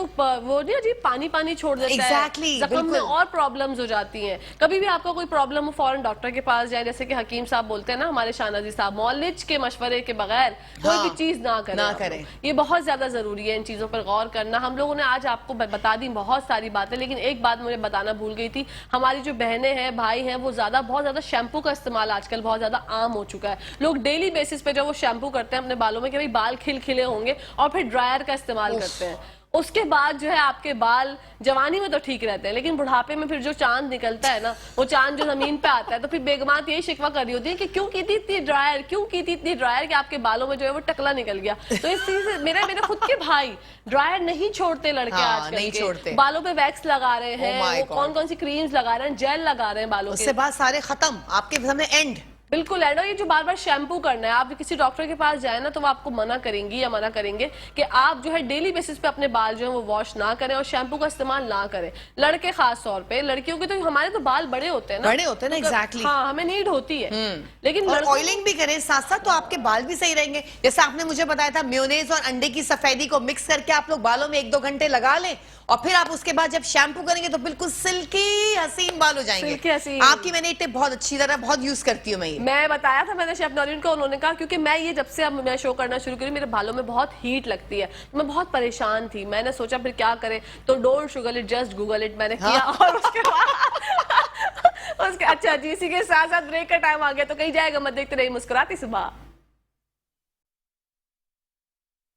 नहीं अजीब पानी छोड़ देता Exactly, है, जख्म में और प्रॉब्लम्स हो जाती हैं। कभी भी आपका कोई प्रॉब्लम हो फौरन डॉक्टर के पास जाए, जैसे कि हकीम साहब बोलते हैं ना हमारे शाहनाजी साहब, मौलिज के मशवरे के बगैर कोई भी चीज ना करें। ये बहुत ज्यादा जरूरी है इन चीजों पर गौर करना। हम लोगों ने आज आपको बता दी बहुत सारी बातें, लेकिन एक बात मुझे बताना भूल गई थी। हमारी जो बहनें हैं, भाई हैं, वो बहुत ज्यादा शैम्पू का इस्तेमाल आजकल बहुत ज्यादा आम हो चुका है। लोग डेली बेसिस पे जो वो शैम्पू करते हैं अपने बालों में कि भाई बाल खिलखिले होंगे, और फिर ड्रायर का इस्तेमाल करते हैं। उसके बाद जो है आपके बाल जवानी में तो ठीक रहते हैं, लेकिन बुढ़ापे में फिर जो चांद निकलता है ना, वो चांद जो जमीन पे आता है, तो फिर बेगमात यही शिकवा कर रही होती है कि क्यों की थी इतनी ड्रायर कि आपके बालों में जो है वो टकला निकल गया। तो इस चीज से मेरे खुद के भाई ड्रायर नहीं छोड़ते लड़के। आजकल नहीं छोड़ते, बालों पे वैक्स लगा रहे हैं, कौन कौन सी क्रीम्स लगा रहे हैं, जेल लगा रहे हैं बालों के, उससे बाद सारे खत्म, आपके सामने एंड। बिल्कुल एंड। और ये जो बार बार शैम्पू करना है, आप किसी डॉक्टर के पास जाए ना तो वो आपको मना करेंगे कि आप जो है डेली बेसिस पे अपने बाल जो है वो वॉश ना करें और शैम्पू का इस्तेमाल ना करें। लड़के खास तौर पे, लड़कियों के तो हमारे तो बाल बड़े होते हैं ना, एग्जैक्टली। हाँ, हमें नीड होती है, लेकिन ऑयलिंग भी करें साथ साथ तो आपके बाल भी सही रहेंगे। जैसे आपने मुझे बताया था, मेयोनेज और अंडे की सफेदी को मिक्स करके आप लोग बालों में 1-2 घंटे लगा लें, और फिर आप उसके बाद जब शैम्पू करेंगे तो बिल्कुल सिल्की हसीन बाल हो जाएंगे। आपकी मैंने टिप बहुत अच्छी तरह बहुत यूज करती हूँ मैं बताया था मैंने शेफ नौरीन को, उन्होंने कहा क्योंकि मैं ये जब से अब मैं शो करना शुरू करी, मेरे बालों में बहुत हीट लगती है, मैं बहुत परेशान थी। मैंने सोचा फिर क्या करें, तो don't sugar it just Google it मैंने किया। और उसके बाद अच्छा जी, इसी के साथ साथ ब्रेक का टाइम आ गया, तो कहीं जाएगा मत, देखते रहिए मुस्कुराती सुबह।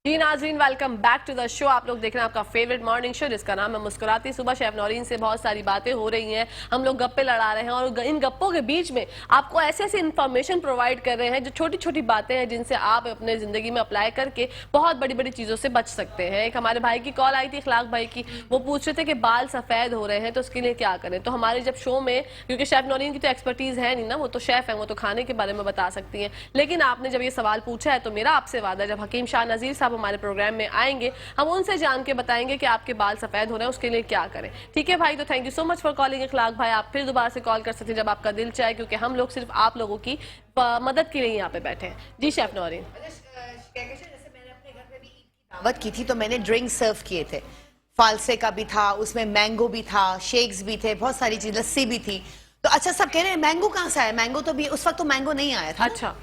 जी नाज़रीन, welcome back to the show. आप लोग देख रहे हैं आपका फेवरेट मॉर्निंग शो जिसका नाम है मुस्कुराती सुबह। शेफ नौरीन से बहुत सारी बातें हो रही हैं, हम लोग गप्पे लड़ा रहे हैं और इन गप्पों के बीच में आपको ऐसे ऐसे इन्फॉर्मेशन प्रोवाइड कर रहे हैं जो छोटी छोटी बातें हैं जिनसे आप अपने जिंदगी में अप्लाई करके बहुत बड़ी बड़ी चीजों से बच सकते हैं। एक हमारे भाई की कॉल आई थी, इखलाक भाई की, वो पूछ रहे थे कि बाल सफेद हो रहे हैं तो उसके लिए क्या करें। तो हमारे जब शो में, क्योंकि शेफ नौरीन की तो एक्सपर्टीज है नहीं ना, वो तो शेफ है, वो तो खाने के बारे में बता सकती हैं, लेकिन आपने जब ये सवाल पूछा है तो मेरा आपसे वादा है जब हकीम शाह नजीर साहब हमारे प्रोग्राम में आएंगे हम उनसे जान के बताएंगे कि आपके बाल सफेद हो रहे हैं उसके लिए क्या करें। ठीक है भाई, तो thank you so much for calling Ikhlaq भाई। आप फिर दोबारा से कॉल कर सकते हैं जब आपका दिल चाहे, क्योंकि हम लोग सिर्फ आप लोगों की मदद के लिए यहाँ पे बैठे हैं। जी शेफ नौरीन। दावत की थी तो मैंने ड्रिंक सर्व किए थे, फालसे का भी था, उसमें मैंगो भी था, शेक्स भी थे, बहुत सारी चीज, लस्सी भी थी। तो अच्छा सब कह रहे हैं मैंगो कहाँ से आया, मैंगो तो भी उस वक्त तो मैंगो नहीं आया था। अच्छा,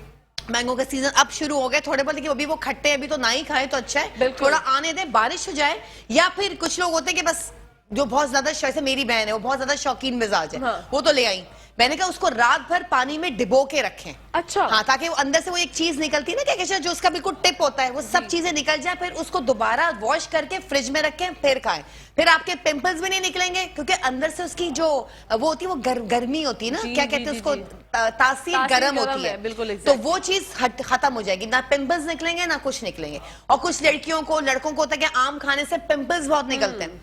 मैंगो का सीजन अब शुरू हो गया, थोड़े बहुत, लेकिन अभी वो खट्टे, अभी तो ना ही खाए तो अच्छा है, बिल्कुल। थोड़ा आने दे, बारिश हो जाए। या फिर कुछ लोग होते हैं कि बस जो बहुत ज्यादा, जैसे मेरी बहन है वो बहुत ज्यादा शौकीन मिजाज है, हाँ। वो तो ले आई। मैंने कहा उसको रात भर पानी में डिबो के रखें। अच्छा, हाँ, ताकि वो अंदर से वो एक चीज निकलती है ना, क्या जो उसका बिल्कुल टिप होता है, वो सब चीजें निकल जाए, फिर उसको दोबारा वॉश करके फ्रिज में रखें, फिर खाएं। फिर आपके पिंपल्स भी नहीं निकलेंगे, क्योंकि अंदर से उसकी जो वो होती है वो गर्मी होती है ना, क्या कहते हैं उसको, तासीर गर्म होती है, बिल्कुल तो वो चीज खत्म हो जाएगी, ना पिंपल्स निकलेंगे ना कुछ निकलेंगे। और कुछ लड़कियों को, लड़कों को होता है कि आम खाने से पिंपल्स बहुत निकलते हैं।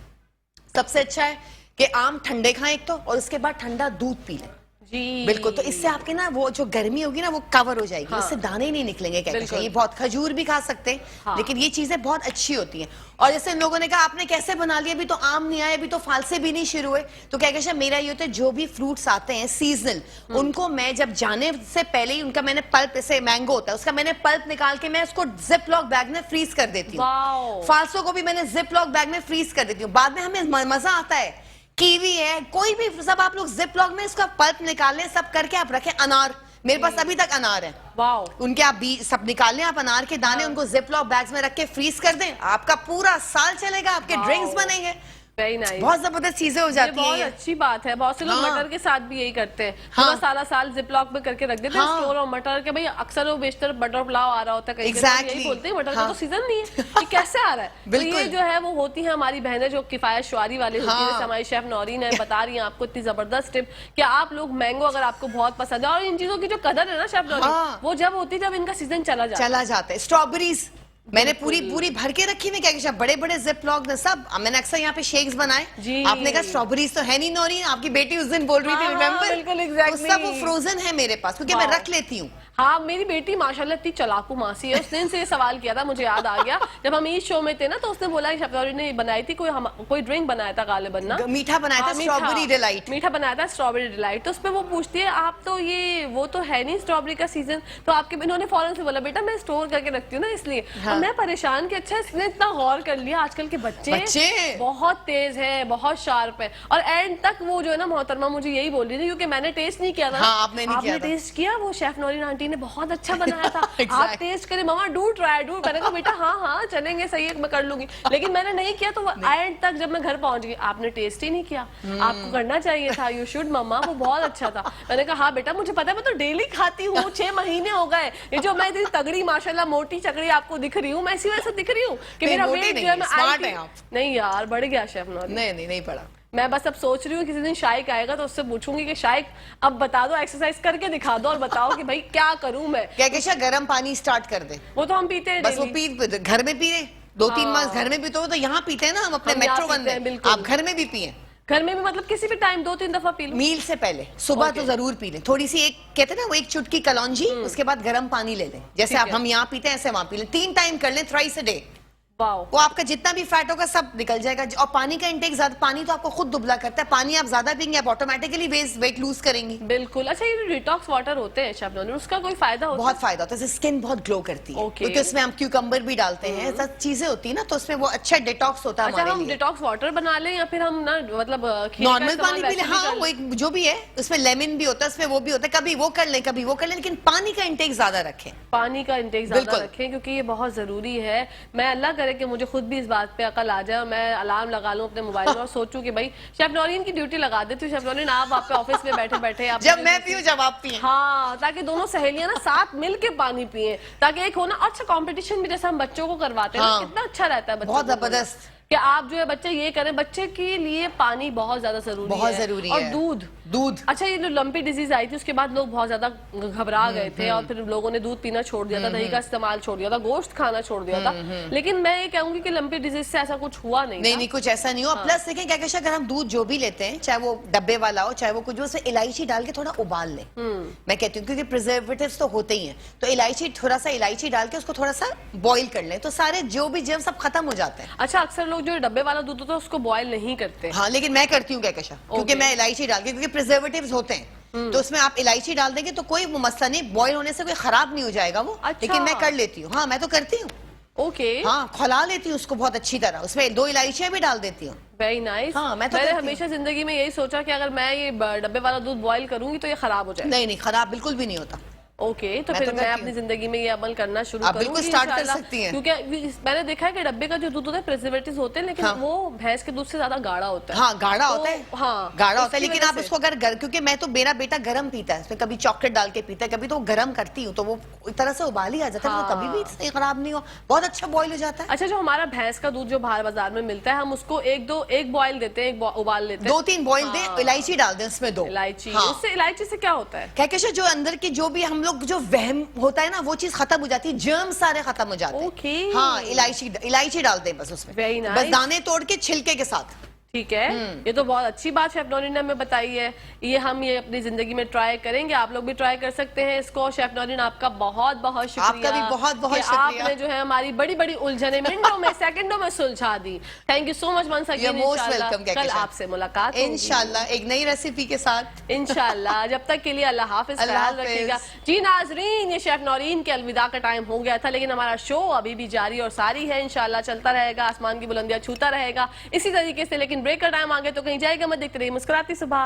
सबसे अच्छा है कि आम ठंडे खाएं एक तो, और उसके बाद ठंडा दूध पी लें। जी बिल्कुल, तो इससे आपके ना वो जो गर्मी होगी ना वो कवर हो जाएगी, हाँ। इससे दाने नहीं निकलेंगे। क्या बिल्कुल। ये बहुत, खजूर भी खा सकते हैं, हाँ। लेकिन ये चीजें बहुत अच्छी होती हैं। और जैसे इन लोगों ने कहा आपने कैसे बना लिया, अभी तो आम नहीं आए, अभी तो फालसे भी नहीं शुरू हुए, तो क्या कहते हैं मेरा ये होता है जो भी फ्रूट्स आते हैं सीजनल, उनको मैं जब जाने से पहले ही उनका मैंने पल्प, जैसे मैंगो होता है उसका मैंने पल्प निकाल के मैं उसको जिप लॉक बैग में फ्रीज कर देती वाओ। हूँ। फालसों को भी मैंने जिप लॉक बैग में फ्रीज कर देती हूँ। बाद में हमें मजा आता है, कीवी है, कोई भी, सब आप लोग जिप लॉक में इसका पल्प निकाल लें, सब करके आप रखें। अनार, मेरे पास अभी तक अनार है, वाओ, उनके आप बीज सब निकाल लें, आप अनार के दाने, उनको जिप लॉक बैग्स में रख के फ्रीज कर दें, आपका पूरा साल चलेगा, आपके ड्रिंक्स बनेंगे। वेरी नाइस, बहुत जबरदस्त चीजें हो जाती बहुत हैं। अच्छी बात है। बहुत से लोग हाँ। मटर के साथ भी यही करते हैं, हाँ। पूरा साला साल जिप लॉक में करके रख देते हैं हाँ। स्टोर। और मटर के भाई अक्सर वो बेशतर बटर पुलाव आ रहा होता है, कहीं Exactly. यही बोलते हैं मटर का हाँ। तो सीजन नहीं है, ये कैसे आ रहा है। तो बिल्कुल। ये जो है वो होती है हमारी बहनें जो किफायत शुआरी वाली होती है, हाँ। जैसे हमारी शेफ नौरीन है, बता रही हैं आपको इतनी जबरदस्त टिप कि आप लोग मैंगो अगर आपको बहुत पसंद है, और इन चीजों की जो कदर है ना शेफ नौरीन, हाँ। वो जब होती है जब इनका सीजन चला जाता है। स्ट्रॉबेरीज मैंने पूरी भर के रखी हुई, क्या कहते हैं बड़े बड़े जिप लॉक में सब। मैंने अक्सर यहाँ पे शेक्स बनाए। जी। आपने कहा स्ट्रॉबेरीज तो है नहीं नौरीन, आपकी बेटी उस दिन बोल रही थी, हाँ, रिमेम्बर? बिल्कुल, exactly। सब वो फ्रोजन है मेरे पास, क्योंकि मैं वाह। रख लेती हूँ। हाँ, मेरी बेटी माशाल्लाह इतनी चलाकू मासी है, उस दिन से ये सवाल किया था, मुझे याद आ गया जब हम इस शो में थे ना, तो उसने बोला कि शेफ नौरीन ने बनाई थी, कोई ड्रिंक बनाया था गालिबन ना, मीठा बनाया था, हाँ, स्ट्रॉबेरी डिलाइट। मीठा बनाया था स्ट्रॉबेरी डिलाइट। तो उसपे वो पूछती है आप तो ये वो तो है नहीं स्ट्रॉबेरी का सीजन, तो आपके, इन्होंने फौरन से बोला बेटा मैं स्टोर करके रखती हूँ ना इसलिए। हाँ। और मैं परेशान कि अच्छा इसने इतना गौर कर लिया। आजकल के बच्चे बहुत तेज है, बहुत शार्प है। और एंड तक वो जो है ना मोहतरमा मुझे यही बोल रही थी, क्योंकि मैंने टेस्ट नहीं किया था। हाँ, आपने टेस्ट किया, वो शेफ नौरीन आंटी ने बहुत अच्छा बनाया था। Exactly. आप टेस्ट करें मम्मा, डू ट्राई डू। मैंने कहा बेटा हाँ चलेंगे, सही है, मैं कर लूंगी। लेकिन मैंने नहीं किया, तो एंड तक जब मैं घर पहुंच गई, आपने टेस्ट ही नहीं किया, आपको करना चाहिए था, यू शुड मम्मा, वो बहुत अच्छा था। मैंने कहा हाँ बेटा मुझे पता है, मैं तो डेली खाती हूँ, 6 महीने हो गए, ये जो मैं इतनी तगड़ी माशाल्लाह मोटी चकड़ी आपको दिख रही हूँ, मैं इसी वजह से दिख रही हूँ कि मेरा वेट जो है मैं नहीं यार बढ़ गया शेफ नौरीन। नहीं पड़ा। मैं बस अब सोच रही हूँ किसी दिन शाइक आएगा तो उससे पूछूंगी कि शाइक अब बता दो, एक्सरसाइज करके दिखा दो और बताओ कि भाई क्या करूं मैं। क्या गर्म पानी स्टार्ट कर दे, वो तो हम पीते हैं बस वो पी, घर में पी रहे 2-3 मास घर में भी, तो यहाँ पीते हैं ना हम अपने मेट्रो वन में, आप घर में भी पिए। घर में भी मतलब किसी भी टाइम 2-3 दफा पी लो, मील से पहले सुबह तो जरूर पी लें, थोड़ी सी, एक कहते हैं ना वो एक चुटकी कलौंजी, उसके बाद गर्म पानी ले लें, जैसे आप हम यहाँ पीते हैं ऐसे वहां पी लें, 3 टाइम कर लें, थ्राइस अ डे। वो आपका जितना भी फैट होगा सब निकल जाएगा। और पानी का इंटेक ज्यादा, पानी तो आपको खुद दुबला करता है, पानी आप ज्यादा पिएंगे आप ऑटोमेटिकली वेट लूज करेंगी। बिल्कुल। अच्छा ये डिटॉक्स वाटर होते हैं शेफ नौरीन, उसका कोई फायदा होता है? बहुत फायदा होता है, स्किन बहुत ग्लो करती है, क्योंकि उसमें हम क्यूकम्बर भी डालते हैं, सब चीजें होती है ना, तो उसमें वो अच्छा डिटॉक्स होता है। अच्छा हम डिटॉक्स वाटर बना लें या फिर हम ना मतलब नॉर्मल पानी पी लें? हाँ, वो एक जो भी है उसमें लेमन भी होता है, उसमें वो भी होता है, कभी वो कर लें कभी वो कर लें, लेकिन पानी का इंटेक ज्यादा रखें। पानी का इंटेक ज्यादा रखें, क्योंकि ये बहुत जरूरी है। मैं अल्लाह करे है कि मुझे खुद भी इस बात पे अकल आ जाए और मैं अलार्म लगा लूं अपने मोबाइल में और सोचूं कि भाई शेफ नौरीन की ड्यूटी लगा देती हूँ। शेफ नौरीन आप वहाँ पे ऑफिस में बैठे बैठे आप जब मैं पीऊं जब आप पिए। हाँ, ताकि दोनों सहेलियां ना साथ मिल के पानी पिए, ताकि एक हो ना अच्छा कंपटीशन भी जैसे हम बच्चों को करवाते हैं ना, हाँ। कितना अच्छा रहता है बच्चों बहुत को बोलना जबरदस्त। कि आप जो है बच्चे ये करें, बच्चे के लिए पानी बहुत ज्यादा जरूरी है। बहुत जरूरी और है। दूध दूध। अच्छा, ये जो लंपी डिजीज आई थी उसके बाद लोग बहुत ज्यादा घबरा गए थे और फिर लोगों ने दूध पीना छोड़ दिया था, दही का इस्तेमाल छोड़ दिया था, गोश्त खाना छोड़ दिया था। लेकिन मैं ये कहूंगी कि लंपी डिजीज से ऐसा कुछ हुआ नहीं नहीं था। नहीं, कुछ ऐसा नहीं हो। प्लस देखें क्या कहते हैं, अगर हम दूध जो भी लेते हैं, चाहे वो डब्बे वाला हो चाहे वो कुछ, उसमें इलायची डाल के थोड़ा उबाल लें। मैं कहती हूँ क्योंकि प्रिजर्वेटिव्स तो होते ही हैं, तो इलायची थोड़ा सा इलायची डाल के उसको थोड़ा सा बॉईल कर लें, तो सारे जो भी जर्म सब खत्म हो जाते हैं। अच्छा, अक्सर लोग जो डब्बे वाला दूध होता है उसको बॉयल नहीं करते। हाँ, लेकिन मैं करती हूँ कहकशा, क्योंकि मैं इलायची डाल के, क्योंकि प्रिजर्वेटिव्स होते हैं तो उसमें आप इलायची डाल देंगे तो कोई मसला नहीं, बॉईल होने से कोई खराब नहीं हो जाएगा वो। अच्छा। लेकिन मैं कर लेती हूँ, हाँ मैं तो करती हूँ। ओके, हाँ, खौला लेती हूँ उसको बहुत अच्छी तरह, उसमें 2 इलायचियां भी डाल देती हूँ। Very nice. हाँ, मैं तो मैंने करती हूँ। हमेशा जिंदगी में यही सोचा कि अगर मैं ये डब्बे वाला दूध बॉयल करूंगी तो ये खराब हो जाए। नहीं नहीं, खराब बिल्कुल भी नहीं होता। ओके, तो मैं फिर तो मैं करती अपनी हूँ। जिंदगी में ये अमल करना शुरू आप करूंगी बिल्कुल स्टार्ट कर इंशाल्लाह। सकती हैं। क्योंकि मैंने देखा है कि डब्बे का जो दूध होता है प्रिजर्वेटिव्स होते हैं, लेकिन हाँ। वो भैंस के दूध से ज्यादा गाढ़ा होता है। हाँ, गाढ़ा तो, होता है। हाँ, गाढ़ा होता है, उसकी लेकिन वजह आप से। उसको अगर क्योंकि मैं तो, मेरा बेटा गरम पीता है, उसमें कभी चॉकलेट डाल के पीता है, कभी तो गरम करती हूँ तो वो एक तरह से उबाल ही आ जाता है, हाँ। तो कभी भी इससे खराब नहीं हो, बहुत अच्छा बॉईल हो जाता है। अच्छा, जो हमारा भैंस का दूध जो बाहर बाजार में मिलता है, हम उसको एक बॉयल देते हैं, एक उबाल लेते हैं। 2-3 बॉईल दें, इलायची डाल दें उसमें 2 इलायची, हाँ। उससे इलायची से क्या होता है? कहकशा जो अंदर की जो भी हम लोग जो वहम होता है ना, वो चीज खत्म हो जाती है, जर्म सारे खत्म हो जाते हैं। ओके। हाँ, इलायची डालते हैं बस उसमें। Very nice। बस दाने तोड़ के छिलके के साथ। ठीक है, ये तो बहुत अच्छी बात शेफ नौरीन ने हमें बताई है। ये हम ये अपनी जिंदगी में ट्राई करेंगे, आप लोग भी ट्राई कर सकते हैं इसको। शेफ नौरीन, आपका बहुत बहुत शुक्रिया। आपका भी बहुत बहुत कि शुक्रिया। आपने जो है हमारी बड़ी बड़ी उलझने मिनटों में सेकंडों में सुलझा दी। Thank you so much once again. Most welcome. कल आपसे मुलाकात होगी इंशाल्लाह एक नई रेसिपी के साथ। इंशाल्लाह। जब तक के लिए अल्लाह हाफिज, अल्लाह ख्याल हाफिज। रखिएगा जी नाजरीन। ये शेफ नौरीन के अलविदा का टाइम हो गया था, लेकिन हमारा शो अभी भी जारी और सारी है, इंशाल्लाह चलता रहेगा, आसमान की बुलंदियां छूता रहेगा इसी तरीके से। लेकिन ब्रेक का टाइम आ गया तो कहीं जाएगा मत, देखते रहिए मुस्कुराती सुबह।